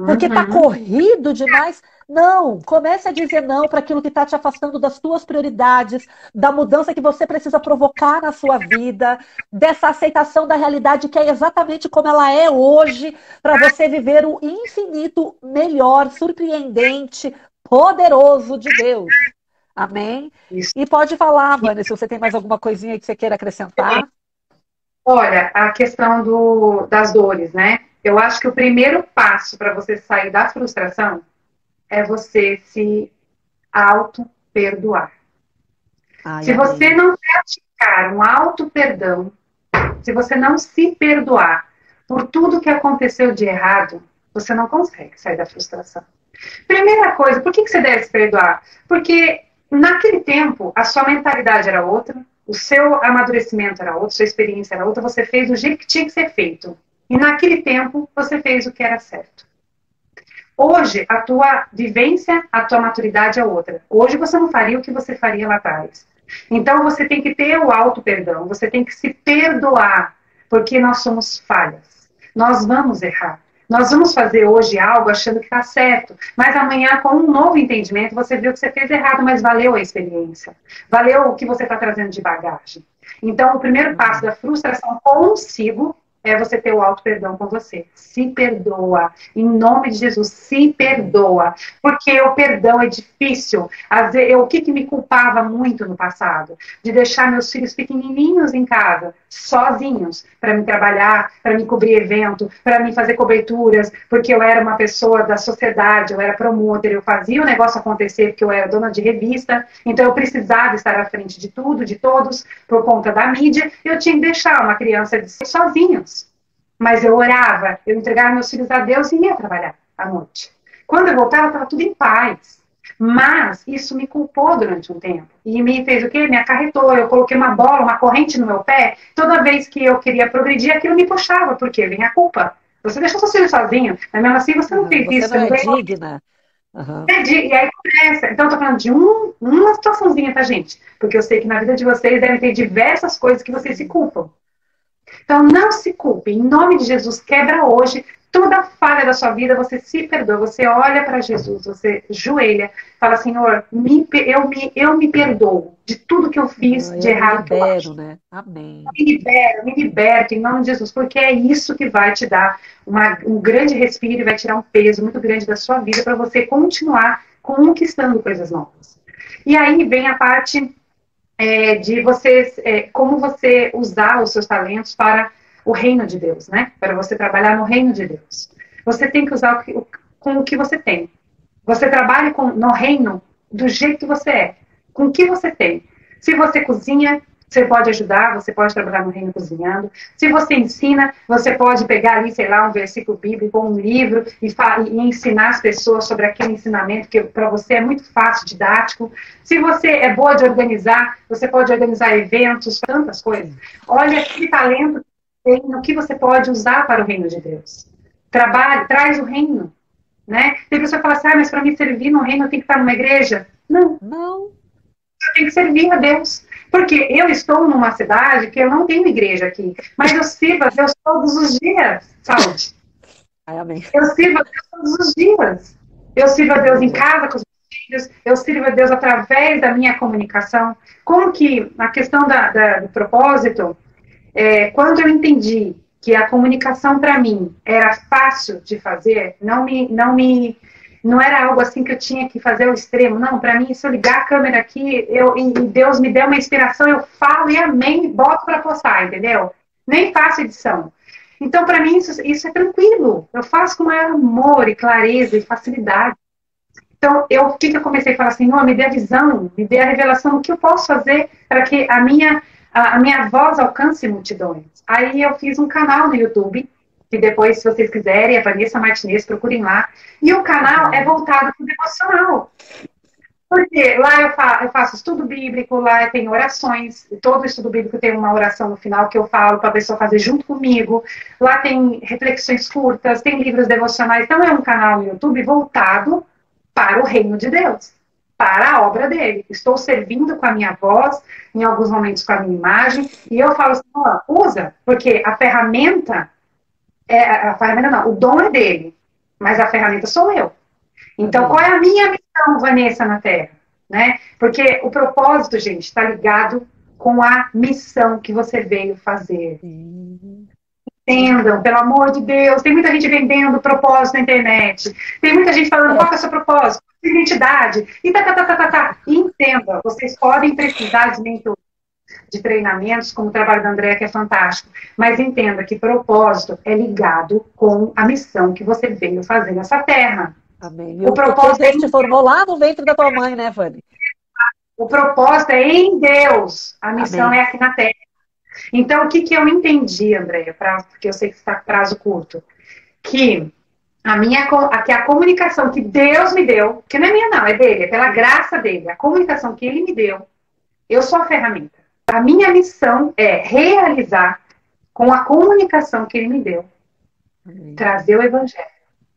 A: porque está
B: Uhum.
A: corrido demais. Não, comece a dizer não para aquilo que está te afastando das tuas prioridades, da mudança que você precisa provocar na sua vida, dessa aceitação da realidade que é exatamente como ela é hoje, para você viver o infinito, melhor, surpreendente, poderoso de Deus. Amém?
B: Isso.
A: E pode falar, Vânia, se você tem mais alguma coisinha que você queira acrescentar.
B: Olha, a questão das dores, né? Eu acho que o primeiro passo para você sair da frustração é você se auto-perdoar.
A: Ai,
B: Se você
A: amém.
B: não praticar um auto-perdão, se você não se perdoar por tudo que aconteceu de errado, você não consegue sair da frustração. Primeira coisa, por que você deve se perdoar? Porque naquele tempo a sua mentalidade era outra, o seu amadurecimento era outro, sua experiência era outra, você fez do jeito que tinha que ser feito. E naquele tempo você fez o que era certo. Hoje, a tua vivência, a tua maturidade é outra. Hoje você não faria o que você faria lá atrás. Então você tem que ter o auto-perdão, você tem que se perdoar, porque nós somos falhas. Nós vamos errar. Nós vamos fazer hoje algo achando que está certo, mas amanhã, com um novo entendimento, você viu que você fez errado, mas valeu a experiência. Valeu o que você está trazendo de bagagem. Então, o primeiro passo da frustração consigo é você ter o auto-perdão com você. Se perdoa. Em nome de Jesus, se perdoa. Porque o perdão é difícil. Às vezes, o que me culpava muito no passado? De deixar meus filhos pequenininhos em casa, sozinhos, para me trabalhar, para me cobrir evento, para me fazer coberturas, porque eu era uma pessoa da sociedade, eu era promotor, eu fazia o negócio acontecer, porque eu era dona de revista, então eu precisava estar à frente de tudo, de todos, por conta da mídia, eu tinha que deixar uma criança sozinhos. Mas eu orava, eu entregava meus filhos a Deus e ia trabalhar à noite. Quando eu voltava, estava tudo em paz. Mas isso me culpou durante um tempo. E me fez o quê? Me acarretou. Eu coloquei uma bola, uma corrente no meu pé. Toda vez que eu queria progredir, aquilo me puxava. Porque vinha a culpa. Você deixou seu filho sozinho. Mas mesmo assim, você não fez
A: Você
B: isso.
A: não é
B: Não
A: digna. Uhum.
B: e aí começa. Então, eu tô falando de uma situaçãozinha, tá, gente? Porque eu sei que na vida de vocês devem ter diversas coisas que vocês se culpam. Então, não se culpe. Em nome de Jesus, quebra hoje toda falha da sua vida. Você se perdoa. Você olha para Jesus, você joelha, fala, Senhor, eu me perdoo de tudo que eu fiz de
A: Eu me
B: errado que eu acho.
A: libero, né? Amém.
B: Me liberta em nome de Jesus, porque é isso que vai te dar um grande respiro e vai tirar um peso muito grande da sua vida para você continuar conquistando coisas novas. E aí vem a parte de você, como você usar os seus talentos para o reino de Deus, né? Para você trabalhar no reino de Deus. Você tem que usar com o que você tem. Você trabalha no reino do jeito que você é, com o que você tem. Se você cozinha, você pode ajudar, você pode trabalhar no reino cozinhando. Se você ensina, você pode pegar ali, sei lá, um versículo bíblico ou um livro e ensinar as pessoas sobre aquele ensinamento que para você é muito fácil, didático. Se você é boa de organizar, você pode organizar eventos, tantas coisas. Olha que talento tem no que você pode usar para o reino de Deus. Trabalhe, traz o reino. Né? Tem pessoa que fala assim, mas para me servir no reino eu tenho que estar numa igreja. Não.
A: Não.
B: Eu tenho que servir a Deus. Porque eu estou numa cidade que eu não tenho igreja aqui. Mas eu sirvo a Deus todos os dias. Saúde.
A: Ai, amém.
B: Eu sirvo a Deus todos os dias. Eu sirvo a Deus em casa com os meus filhos. Eu sirvo a Deus através da minha comunicação. Como que a questão do propósito, quando eu entendi que a comunicação para mim era fácil de fazer, não era algo assim que eu tinha que fazer ao extremo. Não, para mim, se eu ligar a câmera aqui e Deus me der uma inspiração, eu falo e amém, e boto para postar, entendeu? Nem faço edição. Então, para mim, isso é tranquilo. Eu faço com maior amor e clareza e facilidade. Então, o que eu comecei a falar assim, me dê a visão, me dê a revelação, o que eu posso fazer para que a minha voz alcance multidões. Aí eu fiz um canal no YouTube, que depois, se vocês quiserem, a Vanessa Martinez, procurem lá. E o canal é voltado para o devocional. Porque lá eu faço estudo bíblico, lá tem orações, todo estudo bíblico tem uma oração no final que eu falo para a pessoa fazer junto comigo. Lá tem reflexões curtas, tem livros devocionais. Então é um canal no YouTube voltado para o reino de Deus, para a obra dele. Estou servindo com a minha voz, em alguns momentos com a minha imagem, e eu falo assim, ó, usa, porque a ferramenta não, o dom é dele, mas a ferramenta sou eu. Então, qual é a minha missão, Vanessa, na Terra? Né? Porque o propósito, gente, está ligado com a missão que você veio fazer. Entendam, pelo amor de Deus. Tem muita gente vendendo propósito na internet. Tem muita gente falando qual é o seu propósito, identidade. E tá. Entenda, vocês podem precisar de mentoria, de treinamentos, como o trabalho da Andréa, que é fantástico. Mas entenda que propósito é ligado com a missão que você veio fazer nessa Terra.
A: Amém. E o propósito Deus te formou lá no ventre da tua mãe, né, Vani?
B: O propósito é em Deus. A missão Amém. É aqui na Terra. Então, o que eu entendi, Andréia, porque eu sei que está com prazo curto, que a comunicação que Deus me deu, que não é minha não, é dele, é pela graça dele, a comunicação que ele me deu, eu sou a ferramenta. A minha missão é realizar com a comunicação que ele me deu, Amém. Trazer o evangelho.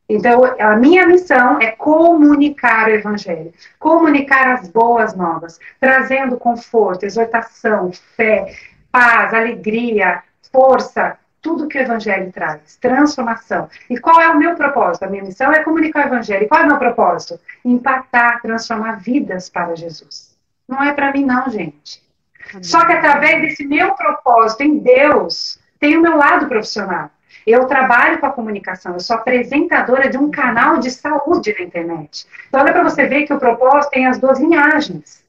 B: Então, a minha missão é comunicar o evangelho, comunicar as boas novas, trazendo conforto, exortação, fé, paz, alegria, força, tudo que o evangelho traz, transformação. E qual é o meu propósito? A minha missão é comunicar o evangelho. E qual é o meu propósito? Impactar, transformar vidas para Jesus. Não é para mim não, gente. Amém. Só que através desse meu propósito em Deus, tem o meu lado profissional. Eu trabalho com a comunicação, eu sou apresentadora de um canal de saúde na internet. Então, olha para você ver que o propósito tem as duas linhagens.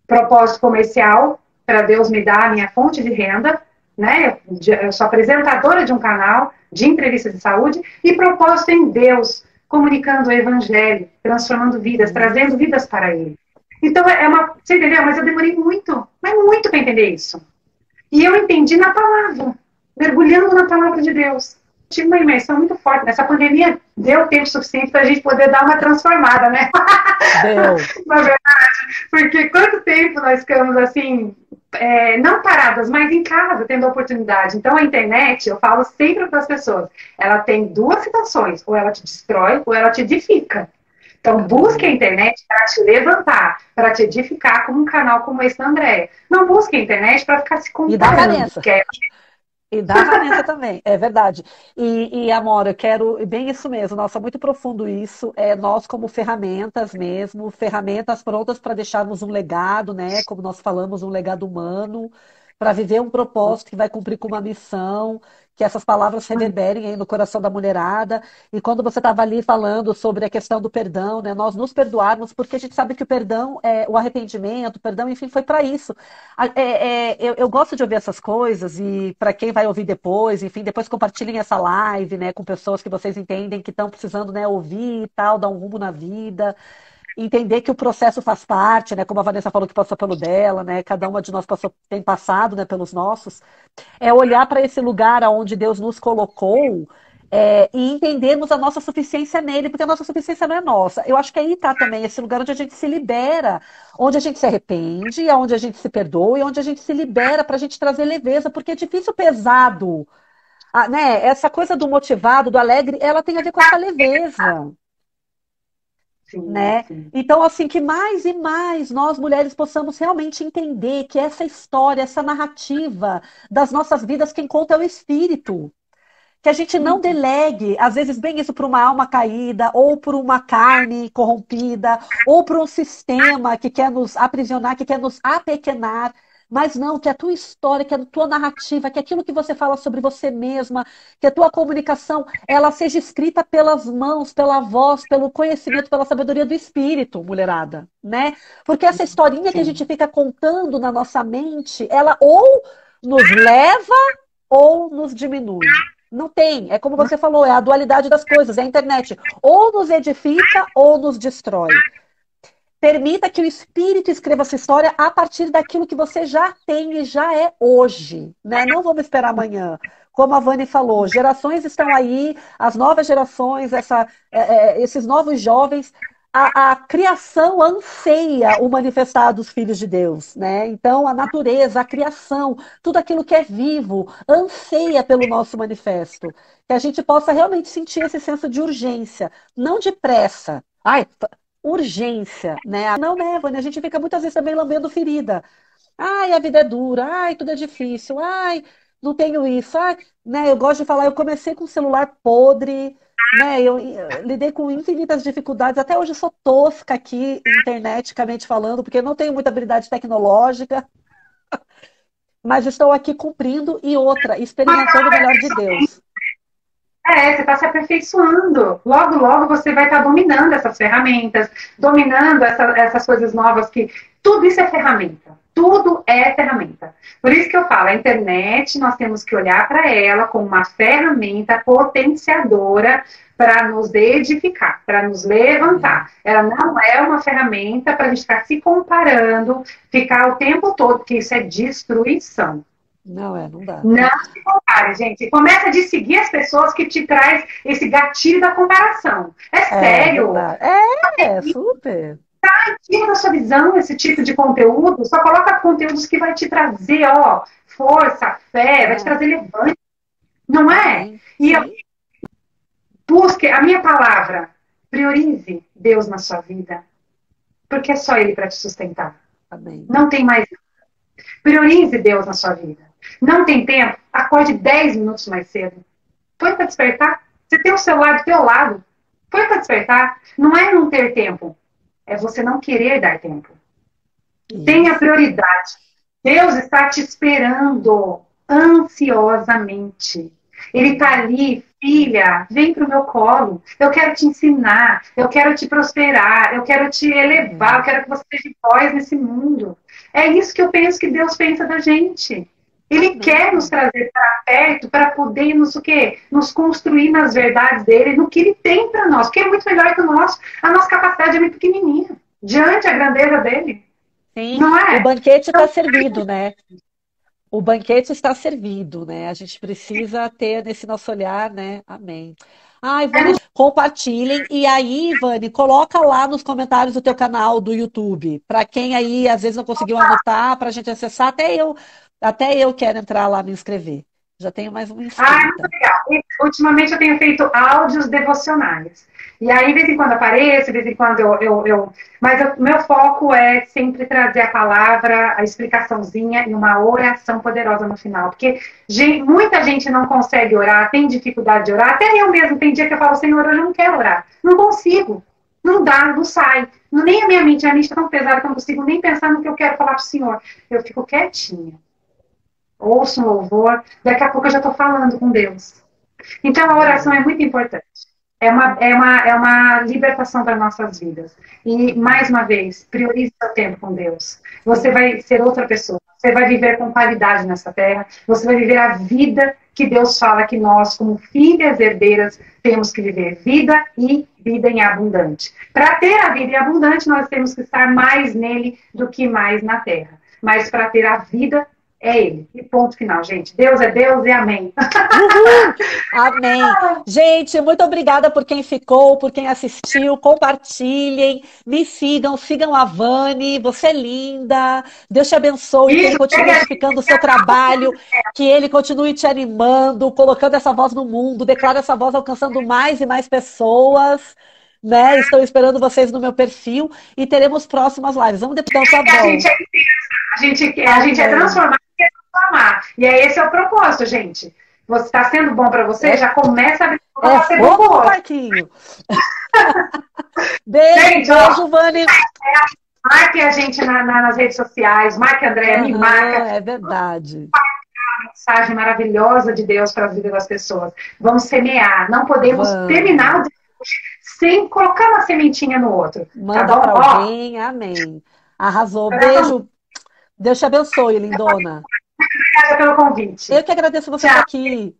B: Propósito comercial, para Deus me dar a minha fonte de renda, né? Eu sou apresentadora de um canal de entrevista de saúde, e propósito em Deus, comunicando o evangelho, transformando vidas, trazendo vidas para Ele. Então, você entendeu? Mas eu demorei muito, mas muito para entender isso. E eu entendi na palavra, mergulhando na palavra de Deus. Tive uma imersão muito forte. Nessa pandemia deu tempo suficiente para a gente poder dar uma transformada, né? Deu. Na verdade. Porque quanto tempo nós ficamos assim, não paradas, mas em casa, tendo a oportunidade. Então a internet, eu falo sempre para as pessoas, ela tem duas situações, ou ela te destrói, ou ela te edifica. Então busque a internet para te levantar, para te edificar, como um canal como esse da Andréia. Não busque a internet para ficar se comparando.
A: E da Vanessa. E da Vanessa também, é verdade. E amor, eu quero, bem isso mesmo, nossa, muito profundo isso, nós como ferramentas mesmo, ferramentas prontas para deixarmos um legado, né, como nós falamos, um legado humano, para viver um propósito que vai cumprir com uma missão, que essas palavras reverberem aí no coração da mulherada. E quando você estava ali falando sobre a questão do perdão, né, nós nos perdoarmos, porque a gente sabe que o perdão, o arrependimento, o perdão, enfim, foi para isso. Eu gosto de ouvir essas coisas, e para quem vai ouvir depois, enfim, depois compartilhem essa live, né, com pessoas que vocês entendem que estão precisando, né, ouvir e tal, dar um rumo na vida. Entender que o processo faz parte, né? Como a Vanessa falou que passou pelo dela, né? Cada uma de nós tem passado, né, pelos nossos. É olhar para esse lugar onde Deus nos colocou e entendermos a nossa suficiência nele, porque a nossa suficiência não é nossa. Eu acho que aí está também esse lugar onde a gente se libera, onde a gente se arrepende, onde a gente se perdoa e onde a gente se libera para a gente trazer leveza, porque é difícil pesado. Né? Essa coisa do motivado, do alegre, ela tem a ver com essa leveza. Sim, né? Sim. Então, assim, que mais e mais nós, mulheres, possamos realmente entender que essa história, essa narrativa das nossas vidas, quem conta é o Espírito. Que a gente não delegue, às vezes, bem isso para uma alma caída, ou para uma carne corrompida, ou para um sistema que quer nos aprisionar, que quer nos apequenar. Mas não, que a tua história, que a tua narrativa, que aquilo que você fala sobre você mesma, que a tua comunicação, ela seja escrita pelas mãos, pela voz, pelo conhecimento, pela sabedoria do Espírito, mulherada, né? Porque essa historinha que a gente fica contando na nossa mente, ela ou nos leva ou nos diminui. Não tem, é como você falou, é a dualidade das coisas, é a internet. Ou nos edifica ou nos destrói. Permita que o Espírito escreva essa história a partir daquilo que você já tem e já é hoje, né? Não vamos esperar amanhã. Como a Vani falou, gerações estão aí, as novas gerações, esses novos jovens, a criação anseia o manifestar dos filhos de Deus, né? Então, a natureza, a criação, tudo aquilo que é vivo, anseia pelo nosso manifesto. Que a gente possa realmente sentir esse senso de urgência, não de pressa. Ai, urgência, né? Não, né, Vânia? A gente fica muitas vezes também lambendo ferida. Ai, a vida é dura, ai, tudo é difícil, ai, não tenho isso, ai, né? Eu gosto de falar, eu comecei com um celular podre, né? Eu lidei com infinitas dificuldades, até hoje eu sou tosca aqui, interneticamente falando, porque eu não tenho muita habilidade tecnológica, mas estou aqui cumprindo e outra, experimentando o melhor de Deus.
B: Você está se aperfeiçoando. Logo, logo você vai estar dominando essas ferramentas, dominando essas coisas novas que. Tudo isso é ferramenta. Tudo é ferramenta. Por isso que eu falo, a internet, nós temos que olhar para ela como uma ferramenta potenciadora para nos edificar, para nos levantar. Ela não é uma ferramenta para a gente ficar se comparando, ficar o tempo todo, porque isso é destruição.
A: Não dá.
B: Não se compare, gente. Começa de seguir as pessoas que te traz esse gatilho da comparação. É sério.
A: Super.
B: Tira da sua visão esse tipo de conteúdo. Só coloca conteúdos que vai te trazer, força, fé, vai te trazer levante. Não é?
A: Sim.
B: E eu busque a minha palavra. Priorize Deus na sua vida. Porque é só Ele para te sustentar.
A: Amém.
B: Não tem mais. Priorize Deus na sua vida. Não tem tempo? Acorde 10 minutos mais cedo. Põe para despertar. Você tem o celular do teu lado. Põe para despertar. Não é não ter tempo. É você não querer dar tempo. Isso. Tenha prioridade. Deus está te esperando ansiosamente. Ele está ali, filha, vem para o meu colo. Eu quero te ensinar, eu quero te prosperar, eu quero te elevar, eu quero que você seja voz nesse mundo. É isso que eu penso que Deus pensa da gente. Ele quer nos trazer para perto para poder nos, o quê? Nos construir nas verdades dele, no que ele tem para nós, porque é muito melhor que o nosso. A nossa capacidade é muito pequenininha, diante da grandeza dele.
A: Sim,
B: não é?
A: O banquete está servido, né? O banquete está servido, né? A gente precisa ter nesse nosso olhar, né? Amém. Ai, Vânia, compartilhem. E aí, Vânia, coloca lá nos comentários do teu canal do YouTube. Para quem aí às vezes não conseguiu anotar, para a gente acessar, até eu quero entrar lá me inscrever. Já tenho mais uma inscrita.
B: Muito legal. E, ultimamente eu tenho feito áudios devocionais. E aí, de vez em quando apareço, de vez em quando Mas o meu foco é sempre trazer a palavra, a explicaçãozinha e uma oração poderosa no final. Porque muita gente não consegue orar, tem dificuldade de orar. Até eu mesmo, tem dia que eu falo, Senhor, hoje eu não quero orar. Não consigo. Não dá, não sai. Nem a minha mente está tão pesada que eu não consigo nem pensar no que eu quero falar para o Senhor. Eu fico quietinha. Ouço um louvor, daqui a pouco eu já estou falando com Deus. Então a oração é muito importante. É uma libertação para nossas vidas. E, mais uma vez, priorize o seu tempo com Deus. Você vai ser outra pessoa. Você vai viver com qualidade nessa terra. Você vai viver a vida que Deus fala que nós, como filhas herdeiras, temos que viver. Vida e vida em abundante. Para ter a vida em abundante, nós temos que estar mais nele do que mais na terra. Mas para ter a vida, é Ele. E ponto final, gente. Deus é Deus e amém.
A: Uhul. Amém. Gente, muito obrigada por quem ficou, por quem assistiu. Compartilhem, me sigam a Vani. Você é linda. Deus te abençoe, que Ele continue edificando o seu trabalho, que Ele continue te animando, colocando essa voz no mundo, declara essa voz alcançando mais e mais pessoas. Né? Estou esperando vocês no meu perfil e teremos próximas lives. Vamos depois tá bom.
B: A gente é transformado e quer transformar. E esse é o propósito, gente. Você está sendo bom para você, já começa a ser bom pro
A: Marquinho. Beijo, Vani.
B: Marque a gente nas redes sociais, marque a Andréia, me marca.
A: É verdade.
B: Uma mensagem maravilhosa de Deus para a vida das pessoas. Vamos semear. Não podemos terminar o dia sem colocar uma sementinha no outro.
A: Manda
B: tá
A: para alguém, amém. Arrasou. Beijo. Deus te abençoe, lindona.
B: Obrigada pelo convite.
A: Eu que agradeço você estar aqui.